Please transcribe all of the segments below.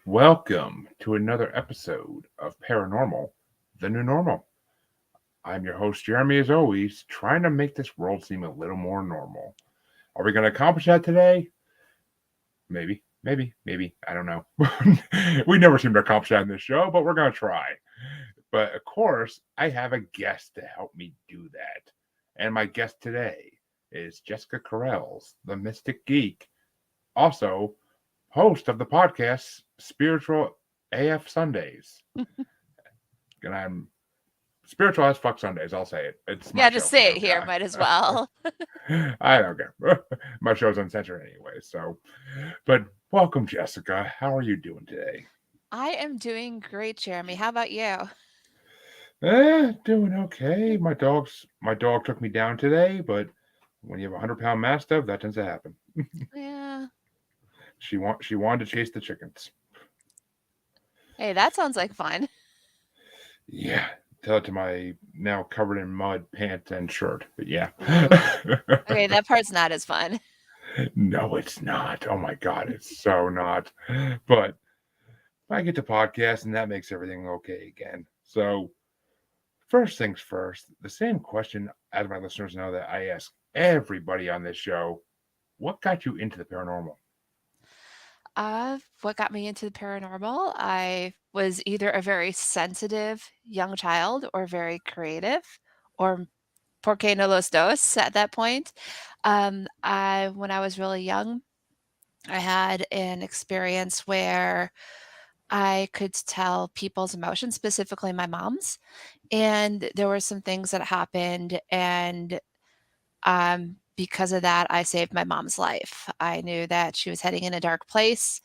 Welcome to another episode of Paranormal, the New Normal. I'm your host, Jeremy, as always, trying to make this world seem a little more normal. Are we going to accomplish that today? Maybe. I don't know. We never seem to accomplish that in this show, but we're going to try. But of course, I have a guest to help me do that. And my guest today is Jessica Kareis, the Mystic Geek, also host of the podcast Spiritual AF Sundays. And I'm spiritual as fuck Sundays. I'll say it. It's my Yeah, show. just say it Okay. here, might as well. I don't care. My show's uncensored anyway. So, but welcome, Jessica. How are you doing today? I am doing great, Jeremy. How about you? Doing okay. My dog took me down today, but when you have a 100-pound mastiff, that tends to happen. Yeah. She wanted to chase the chickens. Hey, that sounds like fun. Yeah, tell it to my now covered in mud pants and shirt. But yeah. Ooh. Okay, that part's not as fun. No, it's not. Oh my god, it's so not. But I get to podcast and that makes everything okay again. So first things first, the same question as my listeners know that I ask everybody on this show. What got you into the paranormal? What got me into the paranormal? I was either a very sensitive young child or very creative, or por qué no los dos at that point. When I was really young, I had an experience where I could tell people's emotions, specifically my mom's. And there were some things that happened, and because of that, I saved my mom's life. I knew that she was heading in a dark place,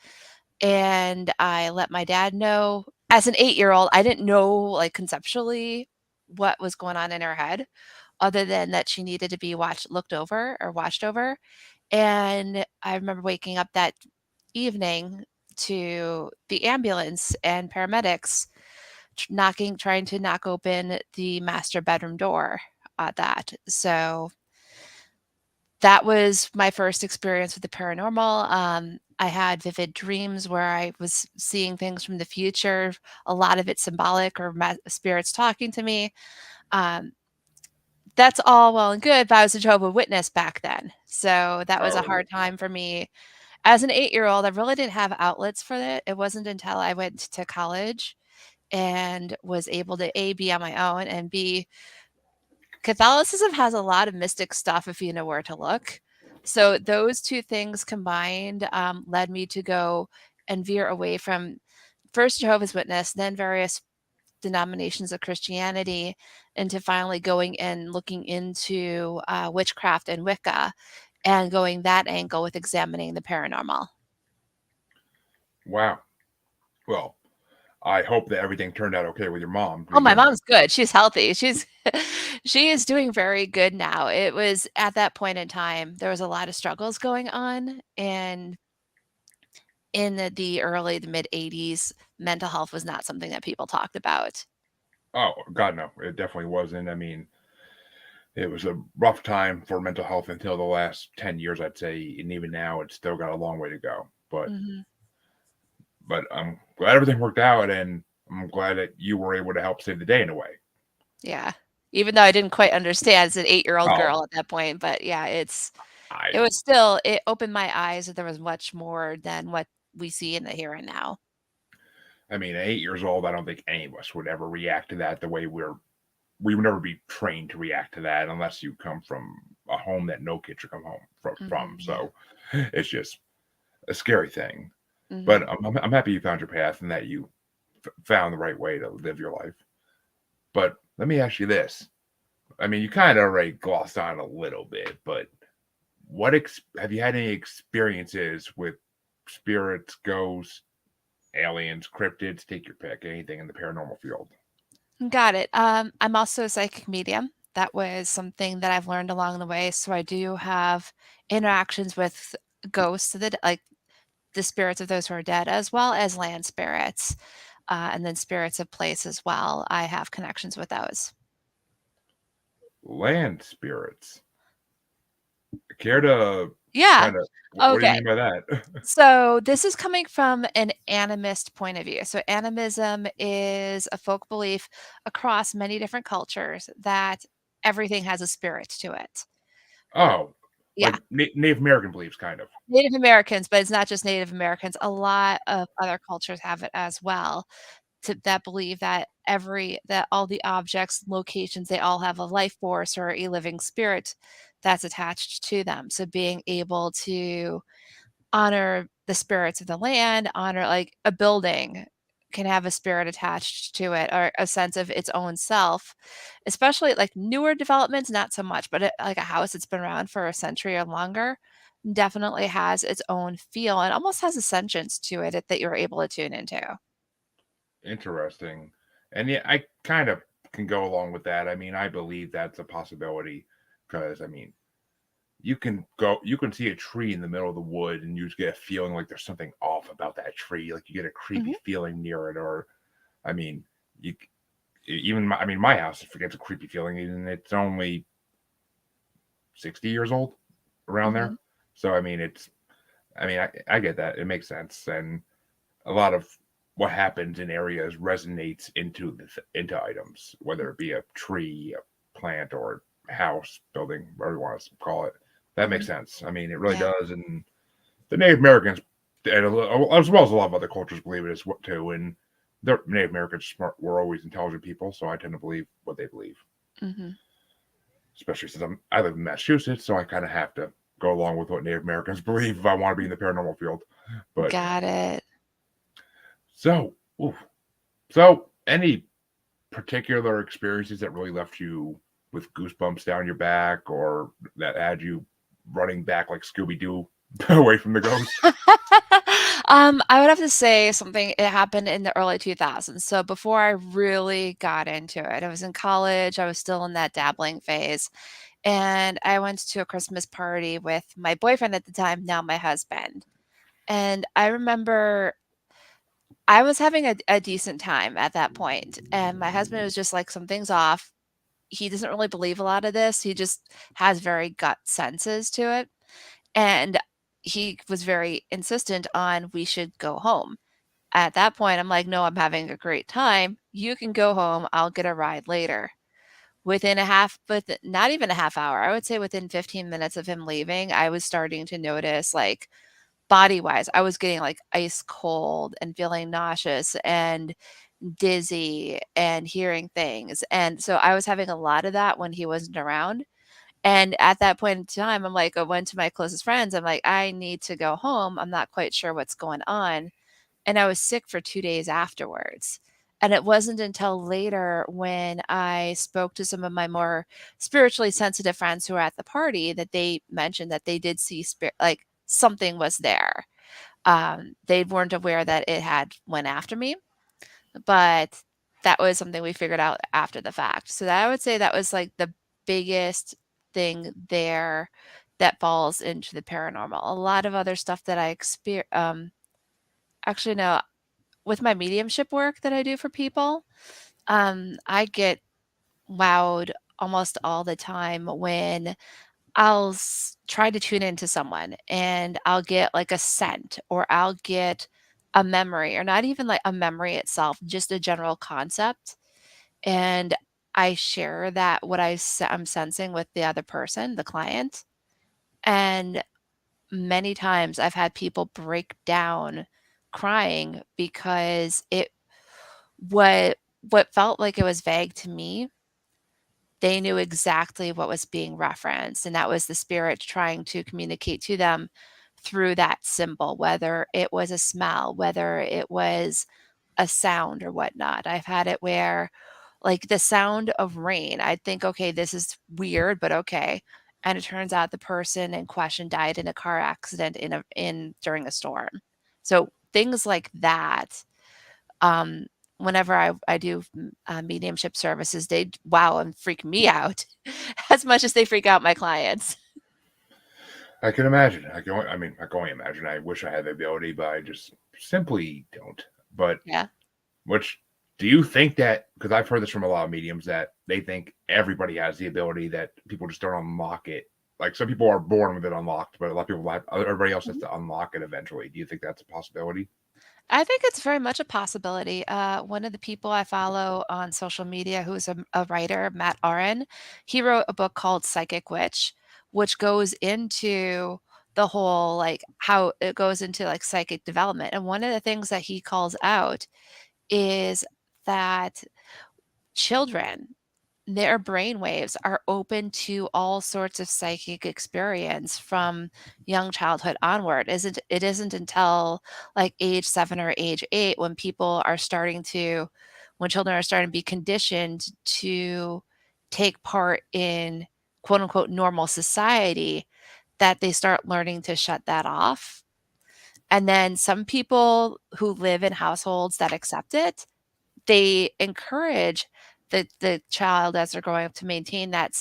and I let my dad know. As an 8-year-old, I didn't know, like, conceptually what was going on in her head, other than that she needed to be watched over. And I remember waking up that evening to the ambulance and paramedics trying to knock open the master bedroom door at that. So that was my first experience with the paranormal. I had vivid dreams where I was seeing things from the future, a lot of it symbolic or spirits talking to me. Um, that's all well and good, but I was a Jehovah's Witness back then. So that was a Oh, hard time for me. As an 8-year-old, I really didn't have outlets for it. It wasn't until I went to college and was able to A, be on my own, and B, Catholicism has a lot of mystic stuff if you know where to look. So those two things combined led me to go and veer away from first Jehovah's Witness, then various denominations of Christianity, into finally going and looking into witchcraft and Wicca and going that angle with examining the paranormal. wow. Well, I hope that everything turned out okay with your mom. Oh, my Because mom's good. She's healthy. She's she is doing very good now. It was at that point in time, there was a lot of struggles going on, and in the mid 80s, mental health was not something that people talked about. oh god, no, it definitely wasn't. I mean, it was a rough time for mental health until the last 10 years, I'd say, and even now, it's still got a long way to go. But Mhm. I'm glad everything worked out, and I'm glad that you were able to help save the day in a way. Yeah. Even though I didn't quite understand as an 8-year-old Oh, girl at that point, but yeah, I it was still it opened my eyes that there was much more than what we see in the here and now. I mean, at 8 years old, I don't think any of us would ever react to that the way we would never be trained to react to that unless you come from a home that no kid should come home from. Mhm, yeah. So it's just a scary thing. But Mhm. I'm happy you found your path and that you found the right way to live your life. But let me ask you this. I mean, you kind of already glossed on a little bit, but have you had any experiences with spirits, ghosts, aliens, cryptids? Take your pick. Anything in the paranormal field. Got it. I'm also a psychic medium. That was something that I've learned along the way. So I do have interactions with ghosts, like the spirits of those who are dead, as well as land spirits, and then spirits of place as well. I have connections with those. Land spirits. Care to? Yeah. Kind of. What do you Okay. mean by that? So this is coming from an animist point of view. So animism is a folk belief across many different cultures that everything has a spirit to it. Oh, Yeah. like Native American beliefs, kind of. Native Americans, but it's not just Native Americans. A lot of other cultures have it as well. That believe that that all the objects, locations, they all have a life force or a living spirit that's attached to them. So being able to honor the spirits of the land, honor like a building can have a spirit attached to it or a sense of its own self, especially like newer developments, not so much, but like a house that's been around for a century or longer definitely has its own feel and almost has a sentience to it that you're able to tune into. Interesting. And yeah, I kind of can go along with that. I mean, I believe that's a possibility because, I mean, you can see a tree in the middle of the wood and you just get a feeling like there's something off about that tree. Like you get a creepy Mhm, feeling near it, or, I mean, you even, I mean, my house gets a creepy feeling and it's only 60 years old around there. mhm, So, I mean, I get that. It makes sense. And a lot of what happens in areas resonates into items, whether it be a tree, a plant, or a house, building, whatever you want to call it. That makes mhm. sense. I mean, it really Yeah. does. And the Native Americans, and as well as a lot of other cultures, believe it as too. And the Native Americans were always intelligent people, so I tend to believe what they believe. Mhm. Especially since I live in Massachusetts, so I kind of have to go along with what Native Americans believe if I want to be in the paranormal field. But Got it. so, oof. So any particular experiences that really left you with goosebumps down your back, or that had you running back like Scooby Doo away from the ghost? I would have to say something it happened in the early 2000s, so before I really got into it. I was in college, I was still in that dabbling phase, and I went to a Christmas party with my boyfriend at the time, now my husband, and I remember I was having a decent time at that point, and my husband was just like, "Something's off." He doesn't really believe a lot of this, he just has very gut senses to it. And he was very insistent on we should go home. At that point, I'm like, "No, I'm having a great time. You can go home. I'll get a ride later." Within a half but not even a half hour, I would say within 15 minutes of him leaving, I was starting to notice, like, body-wise, I was getting, like, ice cold and feeling nauseous and dizzy and hearing things, and so I was having a lot of that when he wasn't around. And at that point in time, I'm like, I went to my closest friends. I'm like, I need to go home. I'm not quite sure what's going on. And I was sick for 2 days afterwards. And it wasn't until later when I spoke to some of my more spiritually sensitive friends who were at the party that they mentioned that they did see spirit, like something was there. They weren't aware that it had went after me, but that was something we figured out after the fact. So that I would say that was like the biggest thing there that falls into the paranormal. A lot of other stuff that I actually no, with my mediumship work that I do for people, I get wowed almost all the time when try to tune into someone and I'll get like a scent or I'll get a memory or not even like a memory itself, just a general concept. And I share that what I'm sensing with the other person, the client. And many times I've had people break down crying because what what felt like it was vague to me, they knew exactly what was being referenced, and that was the spirit trying to communicate to them through that symbol, whether it was a smell, whether it was a sound or whatnot. I've had it where, like, the sound of rain, I'd think, "Okay, this is weird, but okay." And it turns out the person in question died in a car accident in during a storm. So, things like that, um, whenever I do, mediumship services, they wow and freak me out as much as they freak out my clients. I can imagine. I mean, I can only imagine. I wish I had the ability, but I just simply don't. But Yeah. which do you think that? Because I've heard this from a lot of mediums that they think everybody has the ability that people just don't unlock it like some people are born with it unlocked, but a lot of people have, everybody else has Mhm. to unlock it eventually. Do you think that's a possibility? I think it's very much a possibility. One of the people I follow on social media who's a writer, Matt Aron, he wrote a book called Psychic Witch, which goes into the whole like how it goes into like psychic development. And one of the things that he calls out is that children, their brain waves are open to all sorts of psychic experience from young childhood onward. It isn't until like age 7 or age 8 when people are starting to when children are starting to be conditioned to take part in quote unquote normal society that they start learning to shut that off. And then some people who live in households that accept it, they encourage the child as they're growing up to maintain that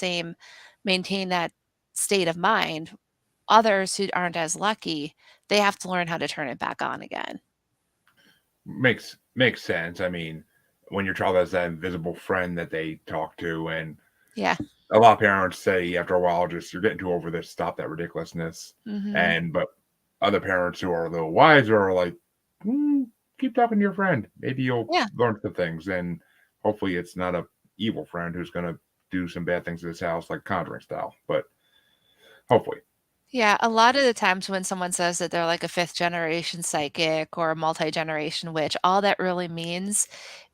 state of mind. Others who aren't as lucky, they have to learn how to turn it back on again. Makes sense. I mean, when your child has that invisible friend that they talk to, and Yeah. a lot of parents say after a while, just you're getting too over this, stop that ridiculousness. Mhm. And but other parents who are a little wiser are like, "Mm, keep talking to your friend. Maybe you'll Yeah. learn some things, and hopefully it's not a evil friend who's gonna do some bad things to this house, like Conjuring style. But hopefully, Yeah, a lot of the times when someone says that they're like a fifth generation psychic or a multi-generation witch, all that really means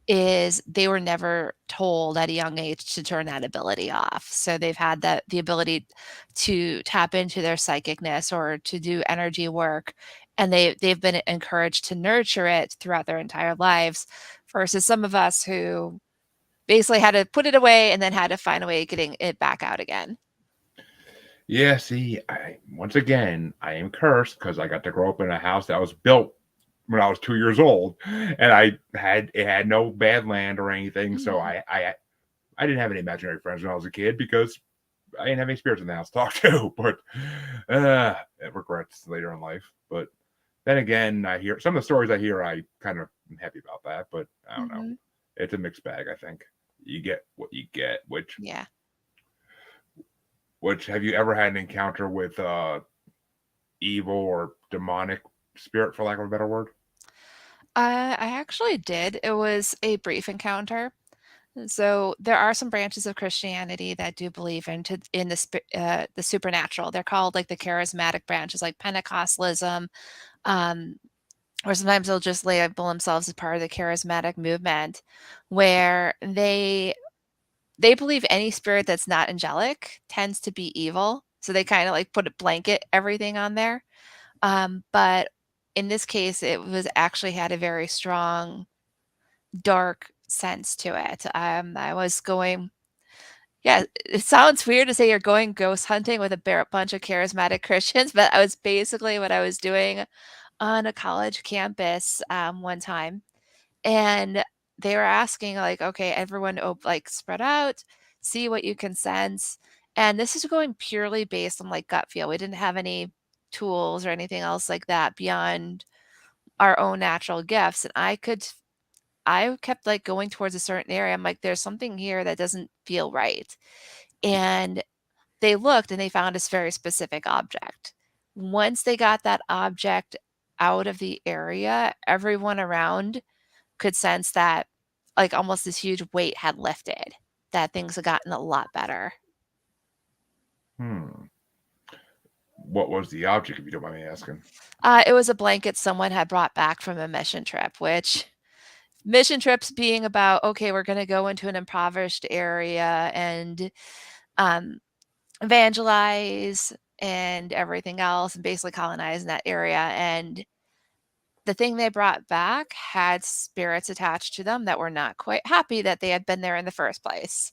is they were never told at a young age to turn that ability off. So they've had the ability to tap into their psychicness or to do energy work, and they've been encouraged to nurture it throughout their entire lives versus some of us who basically had to put it away and then had to find a way of getting it back out again. yeah. See, I once again I am cursed because I got to grow up in a house that was built when I was 2 years old, and it had no bad land or anything, so Mhm. I didn't have any imaginary friends when I was a kid because I didn't have any spirits in the house to talk to. But regrets later in life. But then again, I hear some of the stories I hear. I kind of am happy about that, but I don't know. Mhm. It's a mixed bag. I think you get what you get. Yeah. Which have you ever had an encounter with evil or demonic spirit, for lack of a better word? I actually did. It was a brief encounter. So there are some branches of Christianity that do believe in the supernatural. They're called like the charismatic branches, like Pentecostalism, um, or sometimes they'll just label themselves as part of the charismatic movement, where they believe any spirit that's not angelic tends to be evil. So they kind of like put a blanket everything on there. But in this case, it was actually had a very strong dark sense to it. I was going yeah, it sounds weird to say you're going ghost hunting with a bear bunch of charismatic Christians, but I was basically what I was doing on a college campus, one time, and they were asking, like, "Okay, everyone like, spread out, see what you can sense," and this is going purely based on, like, gut feel. We didn't have any tools or anything else like that beyond our own natural gifts, and I kept, like, going towards a certain area. I'm like, "There's something here that doesn't feel right." And they looked and they found this very specific object. Once they got that object out of the area, everyone around could sense that, like, almost this huge weight had lifted, that things had gotten a lot better. Hmm. What was the object, if you don't mind me asking? It was a blanket someone had brought back from a mission trip, which mission trips being about, "Okay, we're gonna go into an impoverished area and, um, evangelize and everything else and basically colonize that area," and the thing they brought back had spirits attached to them that were not quite happy that they had been there in the first place.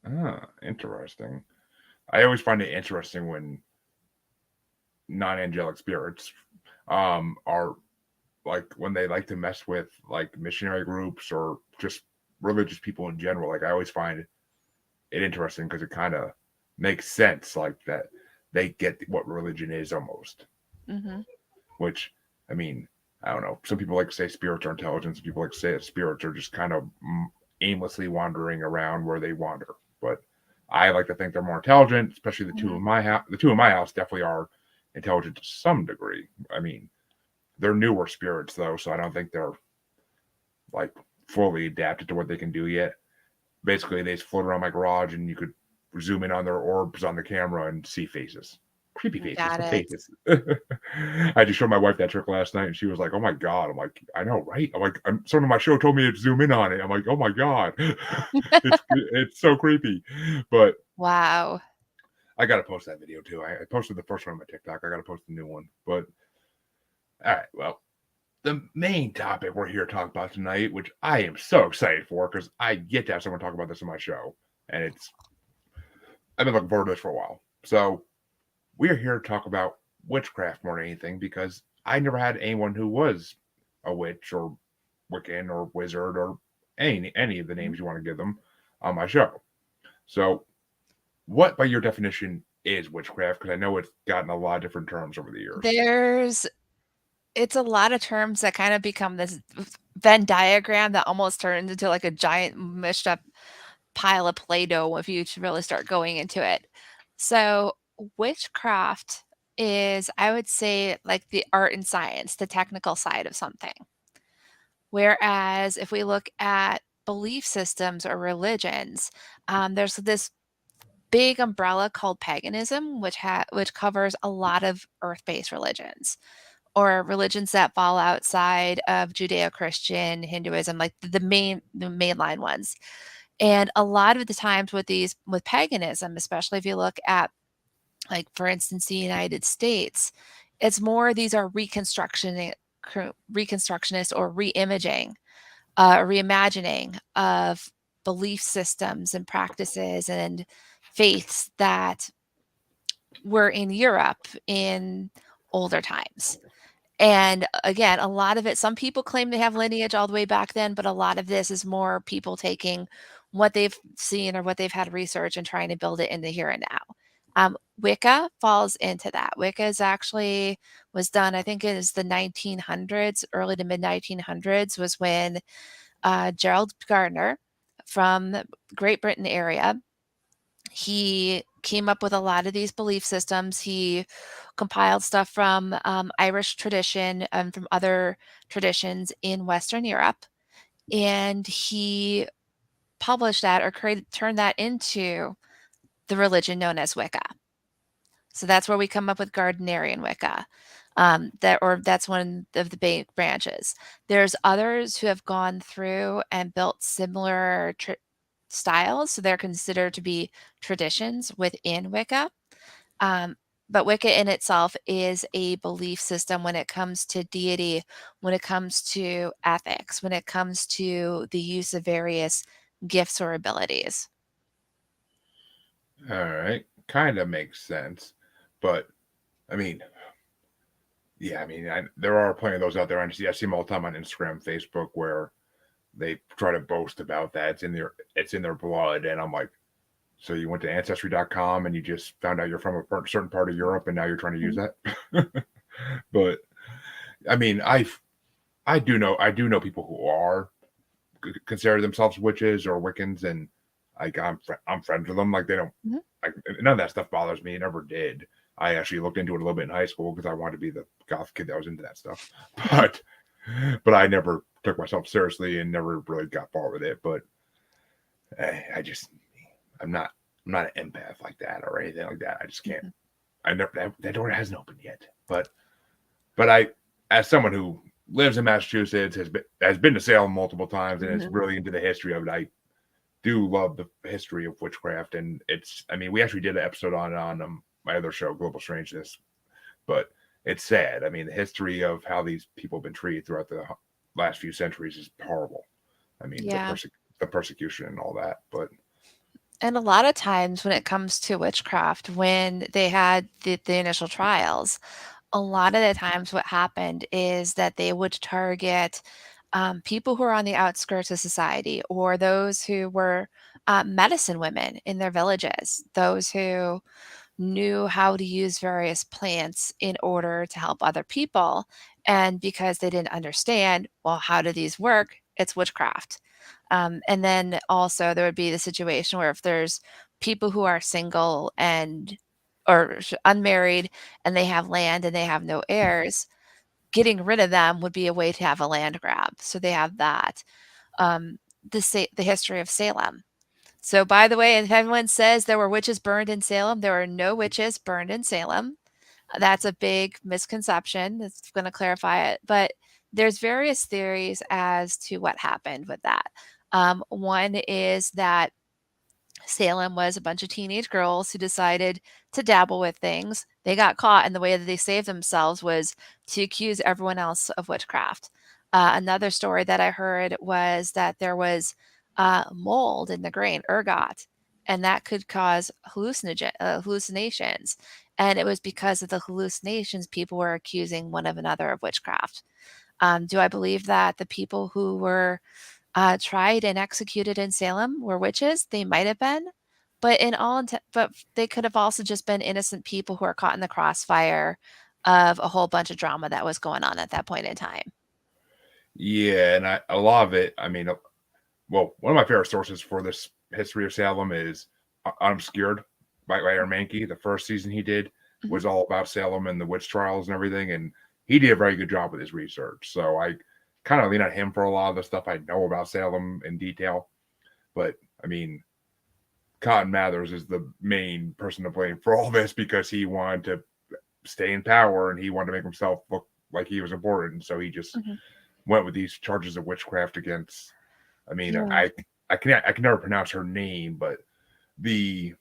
Ah, interesting. I always find it interesting when non-angelic spirits are like when they like to mess with like missionary groups or just religious people in general. Like I always find it interesting because it kind of makes sense like that they get what religion is almost, Mhm. which I mean, I don't know. Some people like to say spirits are intelligent. Some people like to say that spirits are just kind of aimlessly wandering around where they wander. But I like to think they're more intelligent, especially the two Mhm. in my house. The two in my house definitely are intelligent to some degree. I mean, they're newer spirits though, so I don't think they're like fully adapted to what they can do yet. Basically, they just float around my garage, and you could zoom in on their orbs on the camera and see faces, creepy faces, Got but it. faces. I just showed my wife that trick last night, and she was like, "Oh my god!" I'm like, "I know, right?" I'm like, "Someone on my show told me to zoom in on it." I'm like, "Oh my god, it's so creepy." But Wow. I gotta post that video too. I posted the first one on my TikTok. I gotta post the new one. But all right, well, the main topic we're here to talk about tonight, which I am so excited for, because I get to have someone talk about this on my show, and it's I've been looking forward to this for a while. So we're here to talk about witchcraft more than anything, because I never had anyone who was a witch or Wiccan or wizard or any of the Mhm. names you want to give them on my show. So what, by your definition, is witchcraft? Because I know it's gotten a lot of different terms over the years. There's it's a lot of terms that kind of become this Venn diagram that almost turns into like a giant mushed up pile of Play-Doh if you to really start going into it. So, witchcraft is, I would say, like the art and science, the technical side of something. Whereas if we look at belief systems or religions, there's this big umbrella called paganism, which covers a lot of earth-based religions or religions that fall outside of Judeo-Christian, Hinduism, like the mainline ones. And a lot of the times with paganism, especially if you look at, like, for instance, the United States, it's more these are reconstructionist or reimaging, reimagining of belief systems and practices and faiths that were in Europe in older times. And again, a lot of it, some people claim they have lineage all the way back then, but a lot of this is more people taking what they've seen or what they've had research and trying to build it in the here and now. Wicca falls into that. Wicca is actually was done, I think it is the 1900s, early to mid 1900s was when Gerald Gardner from the Great Britain area, he came up with a lot of these belief systems. He compiled stuff from Irish tradition and from other traditions in Western Europe, and he published that or turned that into the religion known as Wicca. So that's where we come up with Gardnerian Wicca. That's one of the big branches. There's others who have gone through and built similar styles, so they're considered to be traditions within Wicca. Um, but Wicca in itself is a belief system when it comes to deity, when it comes to ethics, when it comes to the use of various gifts or abilities. All right, kind of makes sense, but I mean, yeah, I mean, there are plenty of those out there. I see them all the time on Instagram, Facebook, where they try to boast about that. It's in their blood, and I'm like, so you went to ancestry.com and you just found out you're from a certain part of Europe, and now you're trying to use Mhm, that. But I mean, I do know people who are consider themselves witches or Wiccans, and like I'm friends with them. Like they don't mhm, like none of that stuff bothers me. It never did. I actually looked into it a little bit in high school because I wanted to be the goth kid that was into that stuff. But I never took myself seriously and never really got far with it. But I just I'm not I'm not an empath like that or anything like that. I just can't. mhm, I never that door hasn't opened yet. But I, as someone who lives in Massachusetts, has been to Salem multiple times and is mhm. really into the history of it, I do love the history of witchcraft. And it's I mean we actually did an episode on it on my other show, Global Strangeness, but it's sad. I mean the history of how these people have been treated throughout the last few centuries is horrible. I mean Yeah. the persecution and all that. But And a lot of times when it comes to witchcraft, when they had the initial trials, a lot of the times what happened is that they would target people who are on the outskirts of society or those who were medicine women in their villages, those who knew how to use various plants in order to help other people. And because they didn't understand, well, how do these work? It's witchcraft. And then also there would be the situation where if there's people who are single and or unmarried and they have land and they have no heirs, getting rid of them would be a way to have a land grab. So they have that. Um, the history of Salem. So, by the way, if anyone says there were witches burned in Salem, there are no witches burned in Salem. That's a big misconception. That's going to clarify it. But there's various theories as to what happened with that. One is that Salem was a bunch of teenage girls who decided to dabble with things. They got caught, and the way that they saved themselves was to accuse everyone else of witchcraft. Another story that I heard was that there was mold in the grain, ergot, and that could cause hallucinations. And it was because of the hallucinations people were accusing one of another of witchcraft. Do I believe that the people who were tried and executed in Salem were witches? They might have been, but but they could have also just been innocent people who are caught in the crossfire of a whole bunch of drama that was going on at that point in time. Yeah, and a lot of it, I mean, well, one of my favorite sources for this history of Salem is I'm Scared by Aaron Mahnke. The first season he did Mhm, was all about Salem and the witch trials and everything, and he did a very good job with his research. So I kind of lean on him for a lot of the stuff I know about Salem in detail. But I mean, Cotton Mathers is the main person to blame for all this because he wanted to stay in power and he wanted to make himself look like he was important. So he just mhm. went with these charges of witchcraft against. I mean, Yeah. I can never pronounce her name, but the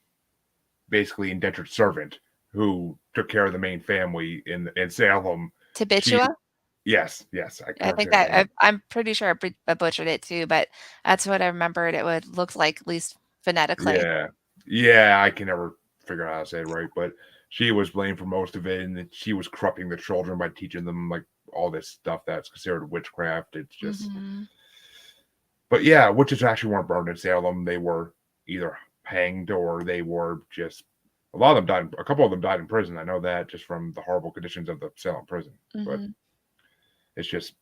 basically indentured servant who took care of the main family in Salem. She Tabitua? yes, I can I never think say her that name. I'm pretty sure I butchered it too, but that's what I remembered it would look like, at least phonetically. Yeah, yeah, I can never figure out how to say it right, but she was blamed for most of it, and that she was corrupting the children by teaching them like all this stuff that's considered witchcraft. It's just, Mhm, but yeah, witches actually weren't burned in Salem. They were either hanged or they were just. A lot of them died. A couple of them died in prison. I know that just from the horrible conditions of the Salem prison. But mhm. it's just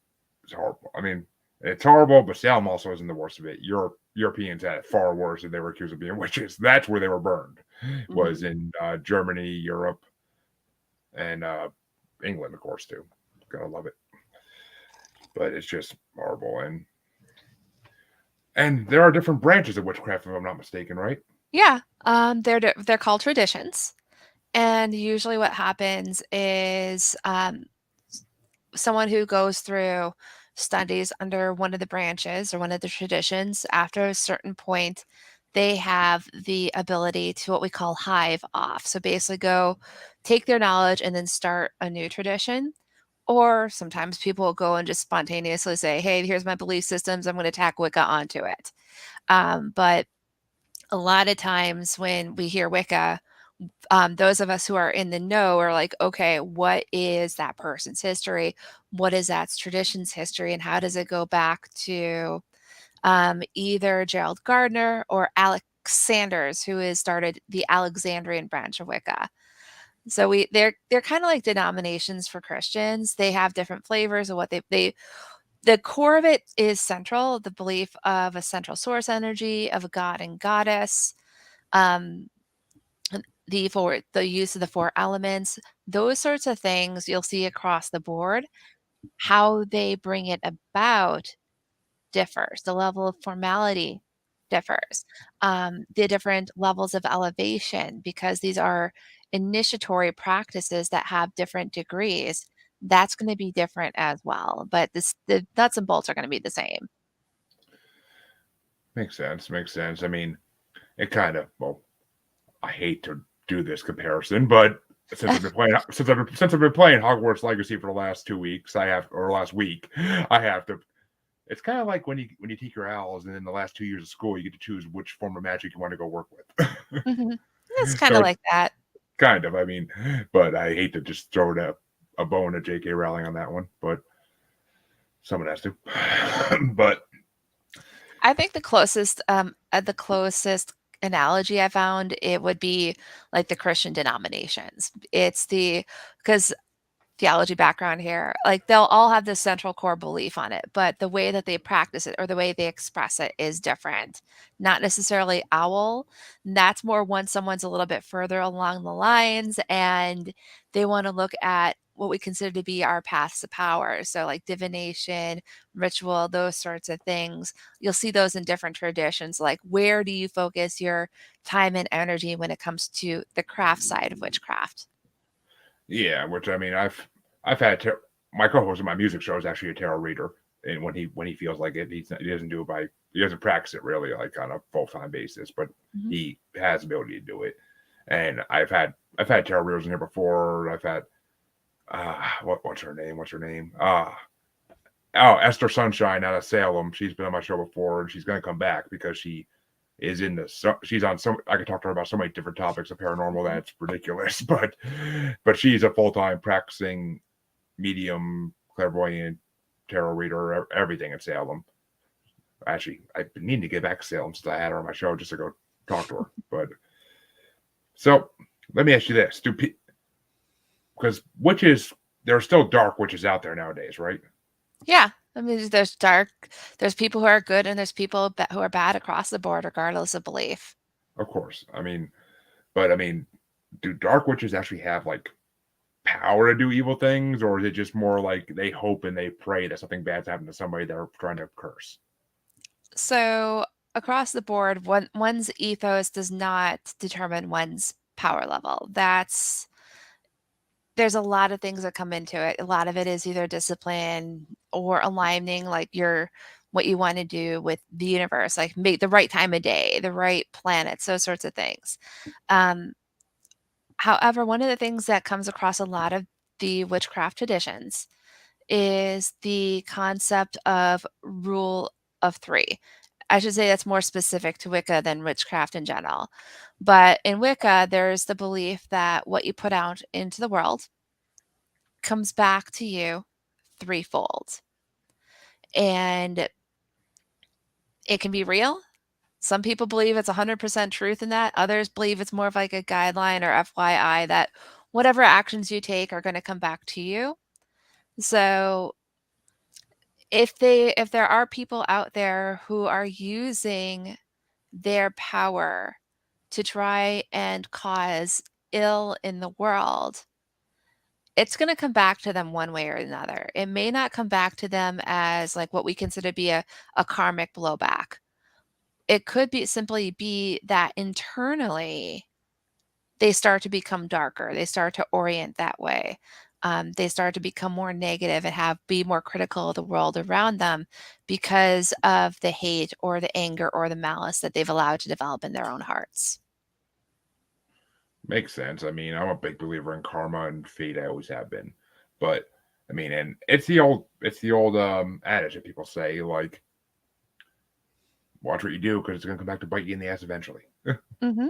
it's horrible. I mean, it's horrible, but Salem also isn't the worst of it. Europeans had it far worse, and they were accused of being witches. That's where they were burned. Was Mhm. in Germany, Europe, and England, of course, too. Gotta love it, but it's just horrible. And there are different branches of witchcraft, if I'm not mistaken, right? Yeah, they're called traditions, and usually what happens is, someone who goes through studies under one of the branches or one of the traditions, after a certain point, they have the ability to what we call hive off. So basically, go take their knowledge and then start a new tradition. Or sometimes people will go and just spontaneously say, "Hey, here's my belief systems. I'm going to tack Wicca onto it." But a lot of times when we hear Wicca, those of us who are in the know are like, okay, what is that person's history? What is that tradition's history? And how does it go back to either Gerald Gardner or Alex Sanders, who has started the Alexandrian branch of Wicca? So they're kind of like denominations for Christians. They have different flavors of what they the core of it is central, the belief of a central source energy, of a god and goddess. Um, the use of the 4 elements, those sorts of things you'll see across the board. How they bring it about differs. The level of formality differs. The different levels of elevation, because these are initiatory practices that have different degrees, that's gonna be different as well, but the nuts and bolts are gonna be the same. Makes sense. Makes sense. I mean, it kind of well, I hate to do this comparison, but since I've been playing Hogwarts Legacy for the last 2 weeks, I have or last week, I have to. It's kind of like when you take your owls, and in the last 2 years of school, you get to choose which form of magic you want to go work with. Mhm. It's So kinda it's like that. kind of, I mean, but I hate to just throw a bone at J.K. Rowling on that one, but someone has to. But I think the closest analogy I found, it would be like the Christian denominations. It's the because theology background here. Like they'll all have this central core belief on it, but the way that they practice it or the way they express it is different. Not necessarily owl. That's more when someone's a little bit further along the lines and they want to look at what we consider to be our paths to power. So like divination, ritual, those sorts of things. You'll see those in different traditions. Like where do you focus your time and energy when it comes to the craft side of witchcraft? Yeah, which I mean, I've had my co-host of my music show is actually a tarot reader, and when he feels like it, he doesn't do it by he doesn't practice it really like on a full time basis, but Mhm. he has the ability to do it. And I've had tarot readers in here before. I've had what's her name? What's her name? Oh, Esther Sunshine out of Salem. She's been on my show before, and she's gonna come back because she is in the she's on some I could talk to her about so many different topics of paranormal Mhm. that's ridiculous, but she's a full-time practicing medium, clairvoyant, tarot reader, everything in Salem. Actually, I've been needing to get back to Salem since I had her on my show just to go talk to her. But so let me ask you this: because witches, there are still dark witches out there nowadays, right? Yeah. I mean, there's people who are good and there's people who are bad across the board, regardless of belief. Of course. But do dark witches actually have like power to do evil things, or is it just more like they hope and they pray that something bad's happened to somebody they're trying to curse? So across the board, one's ethos does not determine one's power level. There's a lot of things that come into it. A lot of it is either discipline or aligning like your what you want to do with the universe, like make the right time of day, the right planets, those sorts of things. Um, However, one of the things that comes across a lot of the witchcraft traditions is the concept of rule of three. I should say that's more specific to Wicca than witchcraft in general. But in Wicca, there's the belief that what you put out into the world comes back to you threefold. And it can be real. Some people believe it's 100% truth in that. Others believe it's more of like a guideline or FYI that whatever actions you take are going to come back to you. So if there are people out there who are using their power to try and cause ill in the world, it's going to come back to them one way or another. It may not come back to them as like what we consider to be a karmic blowback. It could be simply be that internally they start to become darker. They start to orient that way. They start to become more negative and be more critical of the world around them because of the hate or the anger or the malice that they've allowed to develop in their own hearts. Makes sense. I mean, I'm a big believer in karma and fate. I always have been. But I mean, and it's the old adage that people say like, watch what you do because it's gonna come back to bite you in the ass eventually. Hmm.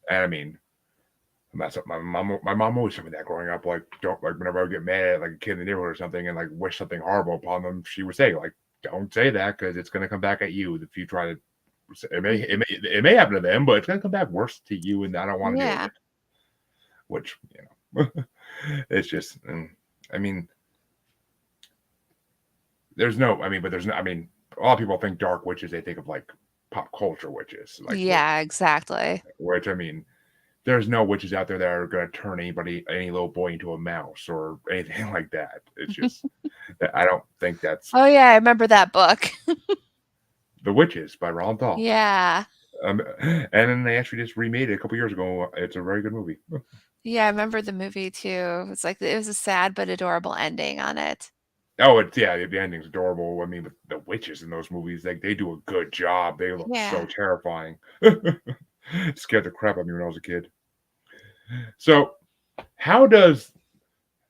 And I mean, that's what my mom always told me that growing up. Like, don't like whenever I would get mad at like a kid in the neighborhood or something and like wish something horrible upon them, she would say like, don't say that because it's gonna come back at you if you try to. It may happen to them, but it's gonna come back worse to you, and I don't want to deal with Yeah. it. Which it's just. I mean, there's no. I mean, but there's no. I mean, a lot of people think dark witches. They think of like pop culture witches, like Yeah, exactly. which I mean, there's no witches out there that are going to turn any little boy into a mouse or anything like that. It's just I don't think that's Oh, yeah, I remember that book. The Witches by Roald Dahl. Yeah. And then they actually just remade it a couple years ago. It's a very good movie. Yeah, I remember the movie too. It's like it was a sad but adorable ending on it. Oh, it's yeah, the ending's adorable. I mean, with the witches in those movies, like they do a good job. They look so Yeah. terrifying. Scared the crap out of me when I was a kid. So, how does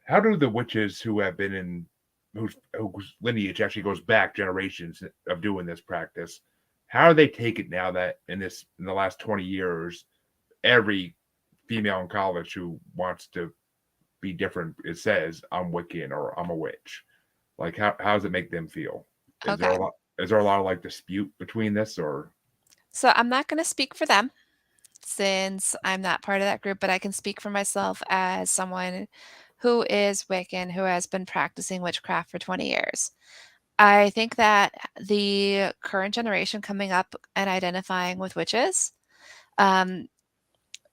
how do the witches who have been in whose lineage actually goes back generations of doing this practice, how do they take it now that in the last 20 years every female in college who wants to be different it says I'm Wiccan or I'm a witch? Like how does it make them feel? Is there Okay. a lot is there a lot of like dispute between this or So I'm not going to speak for them since I'm not part of that group, but I can speak for myself as someone who is Wiccan, who has been practicing witchcraft for 20 years. I think that the current generation coming up and identifying with witches, um,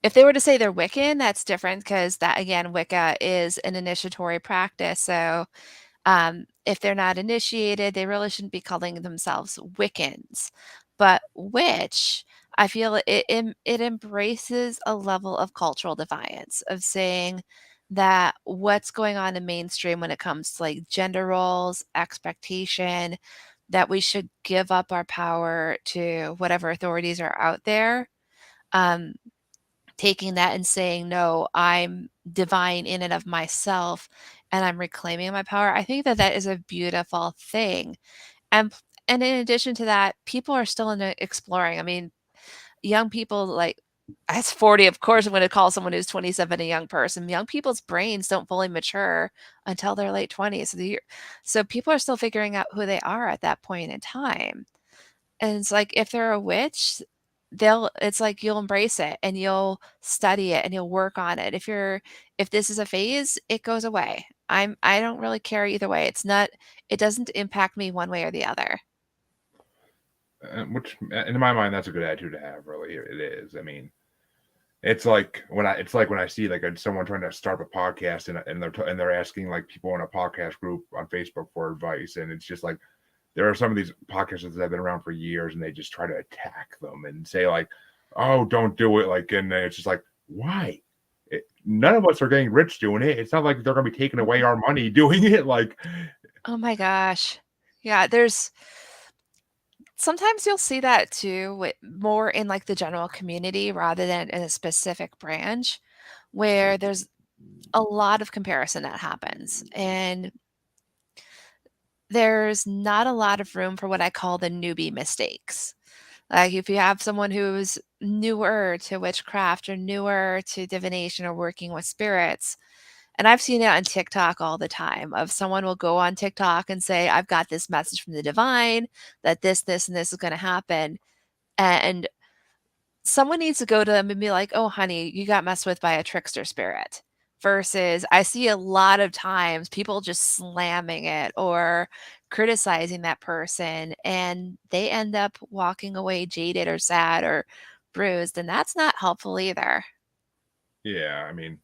if they were to say they're Wiccan, that's different because that again, Wicca is an initiatory practice. So if they're not initiated, they really shouldn't be calling themselves Wiccans. But witch, I feel it embraces a level of cultural defiance of saying that what's going on in mainstream when it comes to like gender roles, expectation, that we should give up our power to whatever authorities are out there. Um, Taking that and saying, "No, I'm divine in and of myself, and I'm reclaiming my power." I think that that is a beautiful thing, and and in addition to that, people are still in the exploring. I mean, young people, like, as 40, of course, I'm gonna call someone who's 27 a young person. Young people's brains don't fully mature until their late 20s, so people are still figuring out who they are at that point in time. And it's like, if they're a witch, they'll it's like you'll embrace it and you'll study it and you'll work on it. If this is a phase, it goes away. I don't really care either way. It doesn't impact me one way or the other. Which, in my mind, that's a good attitude to have. Really, it is. I mean, it's like when I see like someone trying to start a podcast and they're asking like people in a podcast group on Facebook for advice, and it's just like there are some of these podcasters that have been around for years, and they just try to attack them and say like, "Oh, don't do it," like, and it's just like, why? None of us are getting rich doing it. It's not like they're going to be taking away Mhm. our money doing it. Like, Oh my gosh. Yeah, there's sometimes you'll see that too, more in like the general community rather than in a specific branch where there's a lot of comparison that happens. And there's not a lot of room for what I call the newbie mistakes. Like if you have someone who's newer to witchcraft or newer to divination or working with spirits, and I've seen it on TikTok all the time of someone will go on TikTok and say, I've got this message from the divine that this, and this is going to happen. And someone needs to go to them and be like, "Oh, honey, you got messed with by a trickster spirit." Versus, I see a lot of times people just slamming it or criticizing that person, and they end up walking away jaded or sad or bruised, and that's not helpful either. yeah, I mean,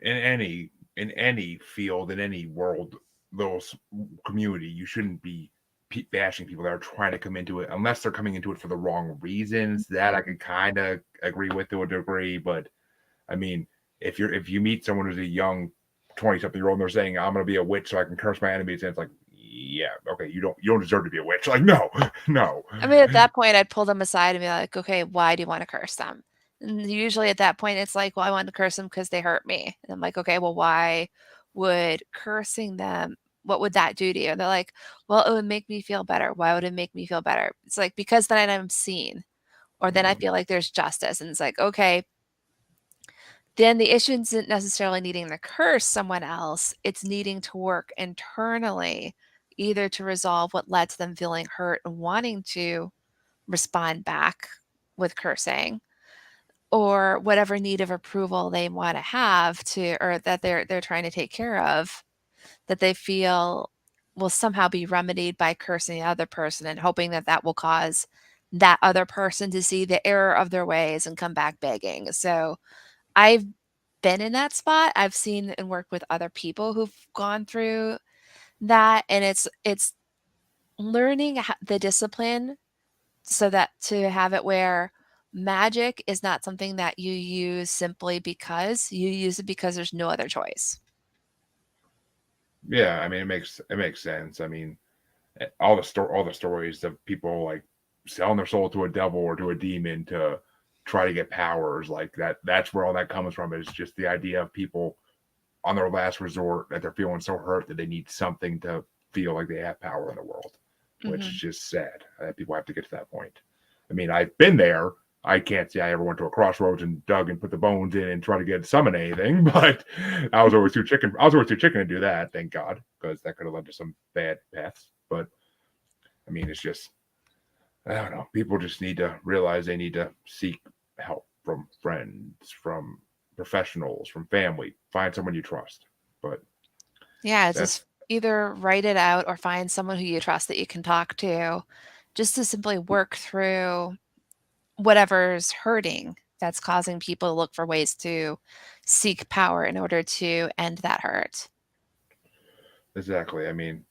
in any field, in any world, those community, you shouldn't be bashing people that are trying to come into it unless they're coming into it for the wrong reasons. That I can kind of agree with to a degree, but I mean, if you meet someone who's a young 20-something-year-old and they're saying I'm going to be a witch so I can curse my enemies, and it's like, yeah, okay, you don't deserve to be a witch. Like, no, no, I mean, at that point, I'd pull them aside and be like, "Okay, why do you wanna curse them?" And usually at that point, it's like, "Well, I want to curse them because they hurt me." And I'm like, "Okay, well, why would cursing them what would that do to you?" And they're like, "Well, it would make me feel better." "Why would it make me feel better?" It's like, "Because then I'm seen, or then I Mhm. feel like there's justice." And it's like, "Okay, then the issue isn't necessarily needing to curse someone else, it's needing to work internally, either to resolve what led to them feeling hurt and wanting to respond back with cursing or whatever need of approval they want to have to or that they're trying to take care of that they feel will somehow be remedied by cursing the other person and hoping that that will cause that other person to see the error of their ways and come back begging. So I've been in that spot. I've seen and worked with other people who've gone through that, and it's learning the discipline so that to have it where magic is not something that you use simply because you use it because there's no other choice. Yeah, I mean, it makes sense. I mean, all the stories of people like selling their soul to a devil or to a demon to try to get powers like that. That's where all that comes from. It's just the idea of people on their last resort that they're feeling so hurt that they need something to feel like they have power in the world, which is Mhm. just sad that people have to get to that point. I mean, I've been there. I can't say I ever went to a crossroads and dug and put the bones in and try to get summon anything, but I was always too chicken. I was always too chicken to do that. Thank God, because that could have led to some bad paths. But I mean, it's just I don't know. People just need to realize they need to seek help from friends, from professionals, from family. Find someone you trust. But Yeah, that's just either write it out or find someone who you trust that you can talk to just to simply work through whatever's hurting that's causing people to look for ways to seek power in order to end that hurt. exactly. I mean,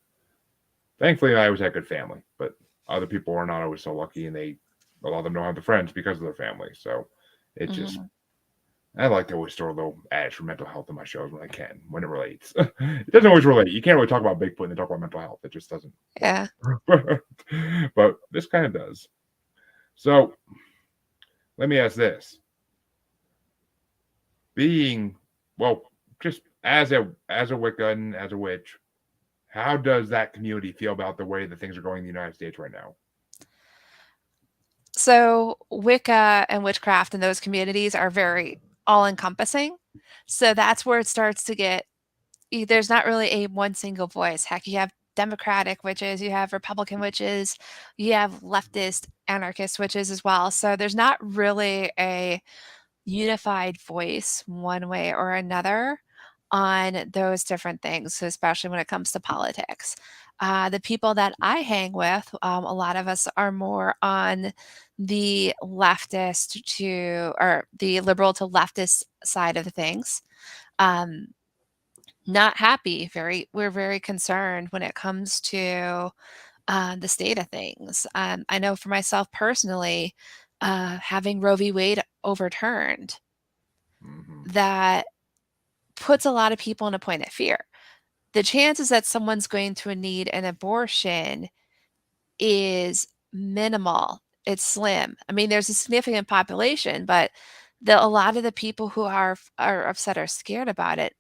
thankfully, I always had good family, but other people are not always so lucky, and a lot of them don't have the friends because of their family. So it just Mhm. I like to always throw a little ads for mental health in my shows when I can, when it relates. It doesn't always relate. You can't really talk about Bigfoot and then talk about mental health. It just doesn't work. Yeah. But this kind of does. So let me ask this: being well, just as a Wiccan, as a witch, how does that community feel about the way that things are going in the United States right now? So Wicca and witchcraft in those communities are very all-encompassing. So that's where it starts to get there's not really a one single voice. Heck, you have Democratic witches, you have Republican witches, you have leftist anarchist witches as well. So there's not really a unified voice one way or another on those different things, so especially when it comes to politics. The people that I hang with, a lot of us are more on the leftist to or the liberal to leftist side of things. Um, Not happy. We're very concerned when it comes to the state of things. I know for myself personally, having Roe v. Wade overturned, Hmm. that puts a lot of people in a point of fear. The chances that someone's going to need an abortion is minimal. It's slim. I mean, there's a significant population, but a lot of the people who are upset or scared about it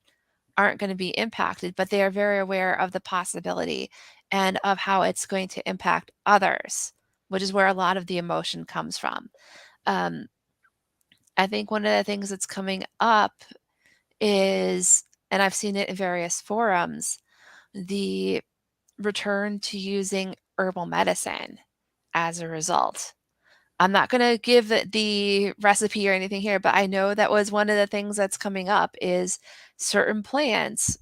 aren't going to be impacted, but they are very aware of the possibility and of how it's going to impact others, which is where a lot of the emotion comes from. Um, I think one of the things that's coming up is, and I've seen it in various forums, the return to using herbal medicine as a result. I'm not going to give the recipe or anything here, but I know that was one of the things that's coming up is certain plants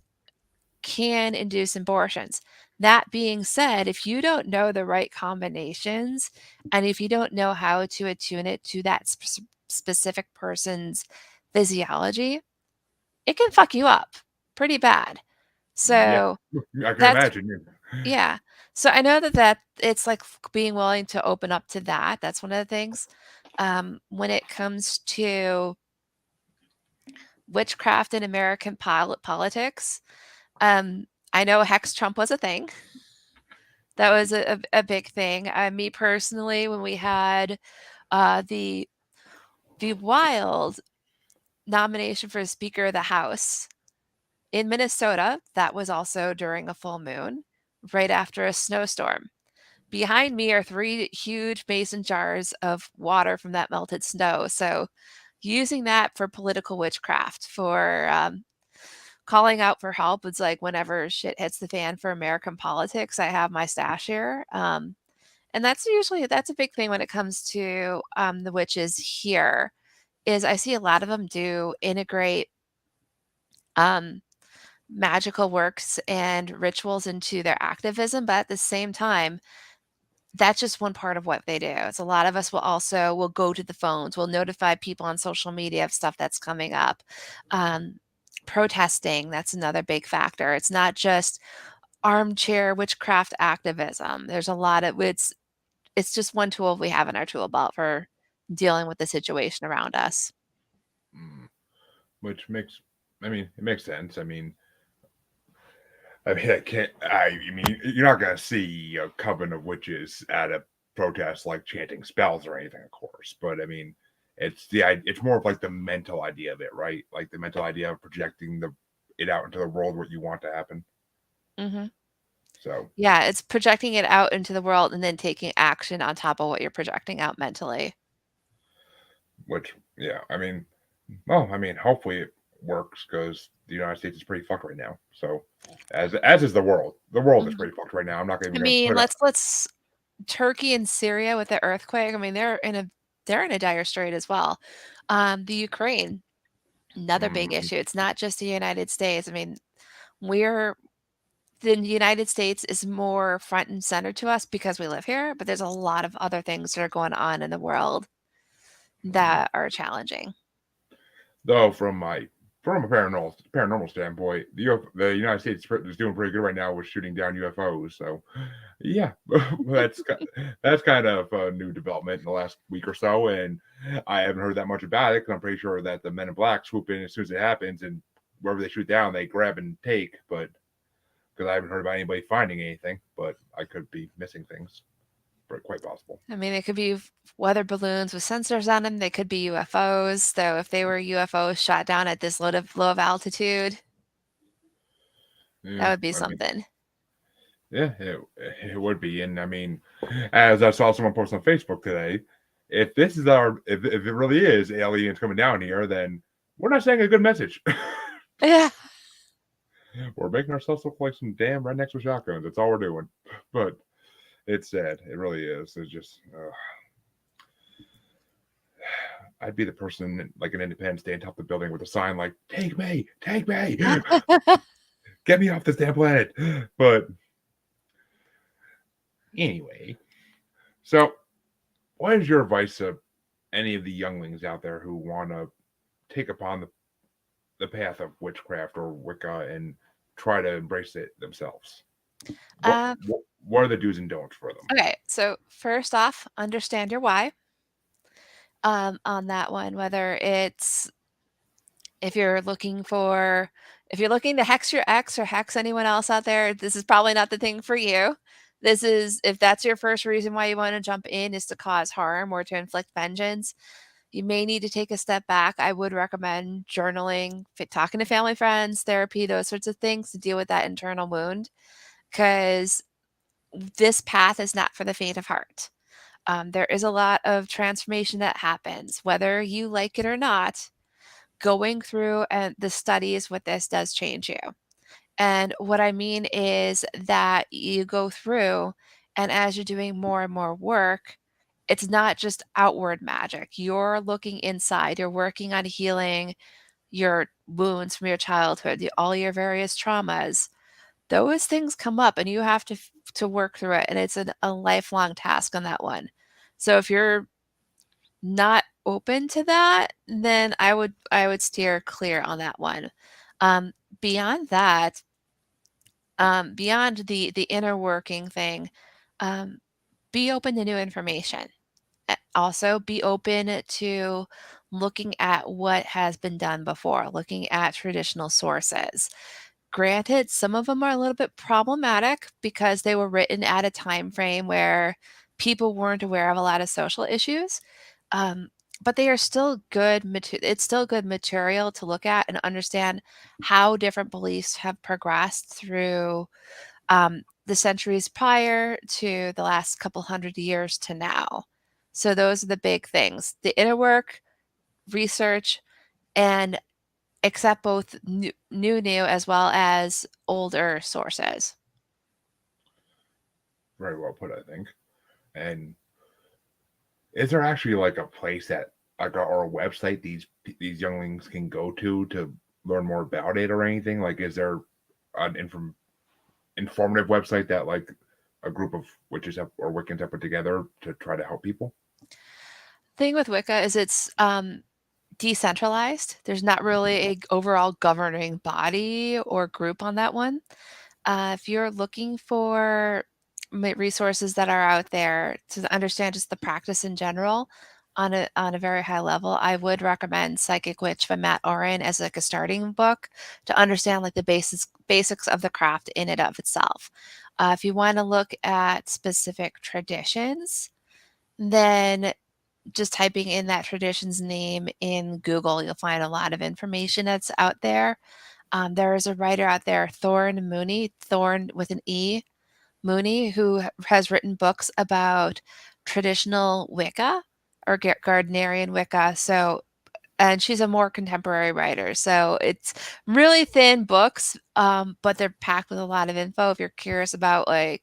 can induce abortions. That being said, if you don't know the right combinations and if you don't know how to attune it to that specific person's physiology, it can fuck you up pretty bad. Yeah, So I can that's imagine. Yeah. yeah. So I know that it's like being willing to open up to that. That's one of the things. When it comes to witchcraft in American politics, I know Hex Trump was a thing. That was a big thing. Me personally, when we had the wild nomination for Speaker of the House in Minnesota, that was also during a full moon, right after a snowstorm. Behind me are 3 huge mason jars of water from that melted snow, so using that for political witchcraft, for, calling out for help, it's like whenever shit hits the fan for American politics, I have my stash here, and that's a big thing when it comes to, the witches here, is I see a lot of them do integrate, um, magical works and rituals into their activism, but at the same time, that's just one part of what they do. It's a lot of us will go to the phones, we'll notify people on social media of stuff that's coming up. Um, Protesting, that's another big factor. It's not just armchair witchcraft activism. There's a lot of it's just one tool we have in our tool belt for dealing with the situation around us. Mm, which makes, I mean, it makes sense. I mean, I can't. I mean, you're not gonna see a coven of witches at a protest like chanting spells or anything, of course. But I mean, it's more of like the mental idea of it, right? Like the mental idea of projecting it out into the world what you want to happen. Mhm. So, Yeah, it's projecting it out into the world and then taking action on top of what you're projecting out mentally. which, yeah, I mean, well, I mean, hopefully it works because the United States is pretty fucked right now. So, as is the world. The world is Mhm. pretty fucked right now. I'm not even I gonna mean, put up. let's Turkey and Syria with the earthquake, I mean, they're in a dire strait as well. The Ukraine. Another big Mm, issue. It's not just the United States. I mean, we're the United States is more front and center to us because we live here, but there's a lot of other things that are going on in the world mm. that are challenging. Though from a paranormal standpoint, the United States is doing pretty good right now with shooting down UFOs. So yeah, that's kind of a new development in the last week or so, and I haven't heard that much about it because I'm pretty sure that the Men in Black swoop in as soon as it happens, and wherever they shoot down, they grab and take. But because I haven't heard about anybody finding anything, but I could be missing things, but quite possible. I mean, they could be weather balloons with sensors on them. They could be UFOs. So if they were UFOs shot down at this low of altitude, that Yeah, would be I mean, something. yeah, it would be, and I mean, as I saw someone post on Facebook today, if it really is aliens coming down here, then we're not saying a good message. Yeah. We're making ourselves look like some damn rednecks with shotguns. That's all we're doing. But it's sad. It really is. It's just, I'd be the person like an Independence Day on top of the building with a sign like take me, get me off this damn planet." But anyway, so what is your advice to any of the younglings out there who want to take upon the path of witchcraft or Wicca and try to embrace it themselves? What Um, what are the do's and don'ts for them? okay. So first off, understand your why on that one, whether it's if you're looking for if you're looking to hex your ex or hex anyone else out there, this is probably not the thing for you. This is if that's your first reason why you want to jump in is to cause harm or to inflict vengeance, you may need to take a step back. I would recommend journaling, talking to family, friends, therapy, those sorts of things to deal with that internal wound because this path is not for the faint of heart. There is a lot of transformation that happens, whether you like it or not. Going through and the studies with this does change you. And what I mean is that you go through, and as you're doing more and more work, it's not just outward magic. You're looking inside, you're working on healing your wounds from your childhood, all your various traumas. Those things come up and you have to work through it. And it's a lifelong task on that one. So if you're not open to that, then I would steer clear on that one. Um, beyond that, beyond the inner working thing, um, be open to new information. Also, be open to looking at what has been done before, looking at traditional sources. Granted, some of them are a little bit problematic because they were written at a time frame where people weren't aware of a lot of social issues. Um, but they are still it's still good material to look at and understand how different beliefs have progressed through the centuries prior to the last couple hundred years to now. So those are the big things: the inner work, research, and accept both new as well as older sources. Very well put, I think. And is there actually like a place that like or a website these younglings can go to learn more about it or anything? Like, is there an informative website that like a group of witches have, or Wiccans have put together to try to help people? Thing with Wicca is it's decentralized. There's not really a overall governing body or group on that one. If you're looking for resources that are out there to understand just the practice in general on a very high level, I would recommend Psychic Witch by Matt Oren as like a starting book to understand like the basics of the craft in and of itself. If you want to look at specific traditions, then just typing in that tradition's name in Google, you'll find a lot of information that's out there. There is a writer out there, Thorn Mooney, Thorn with an E, Mooney, who has written books about traditional Wicca or Gardnerian Wicca. So, and she's a more contemporary writer. So it's really thin books, but they're packed with a lot of info. If you're curious about like,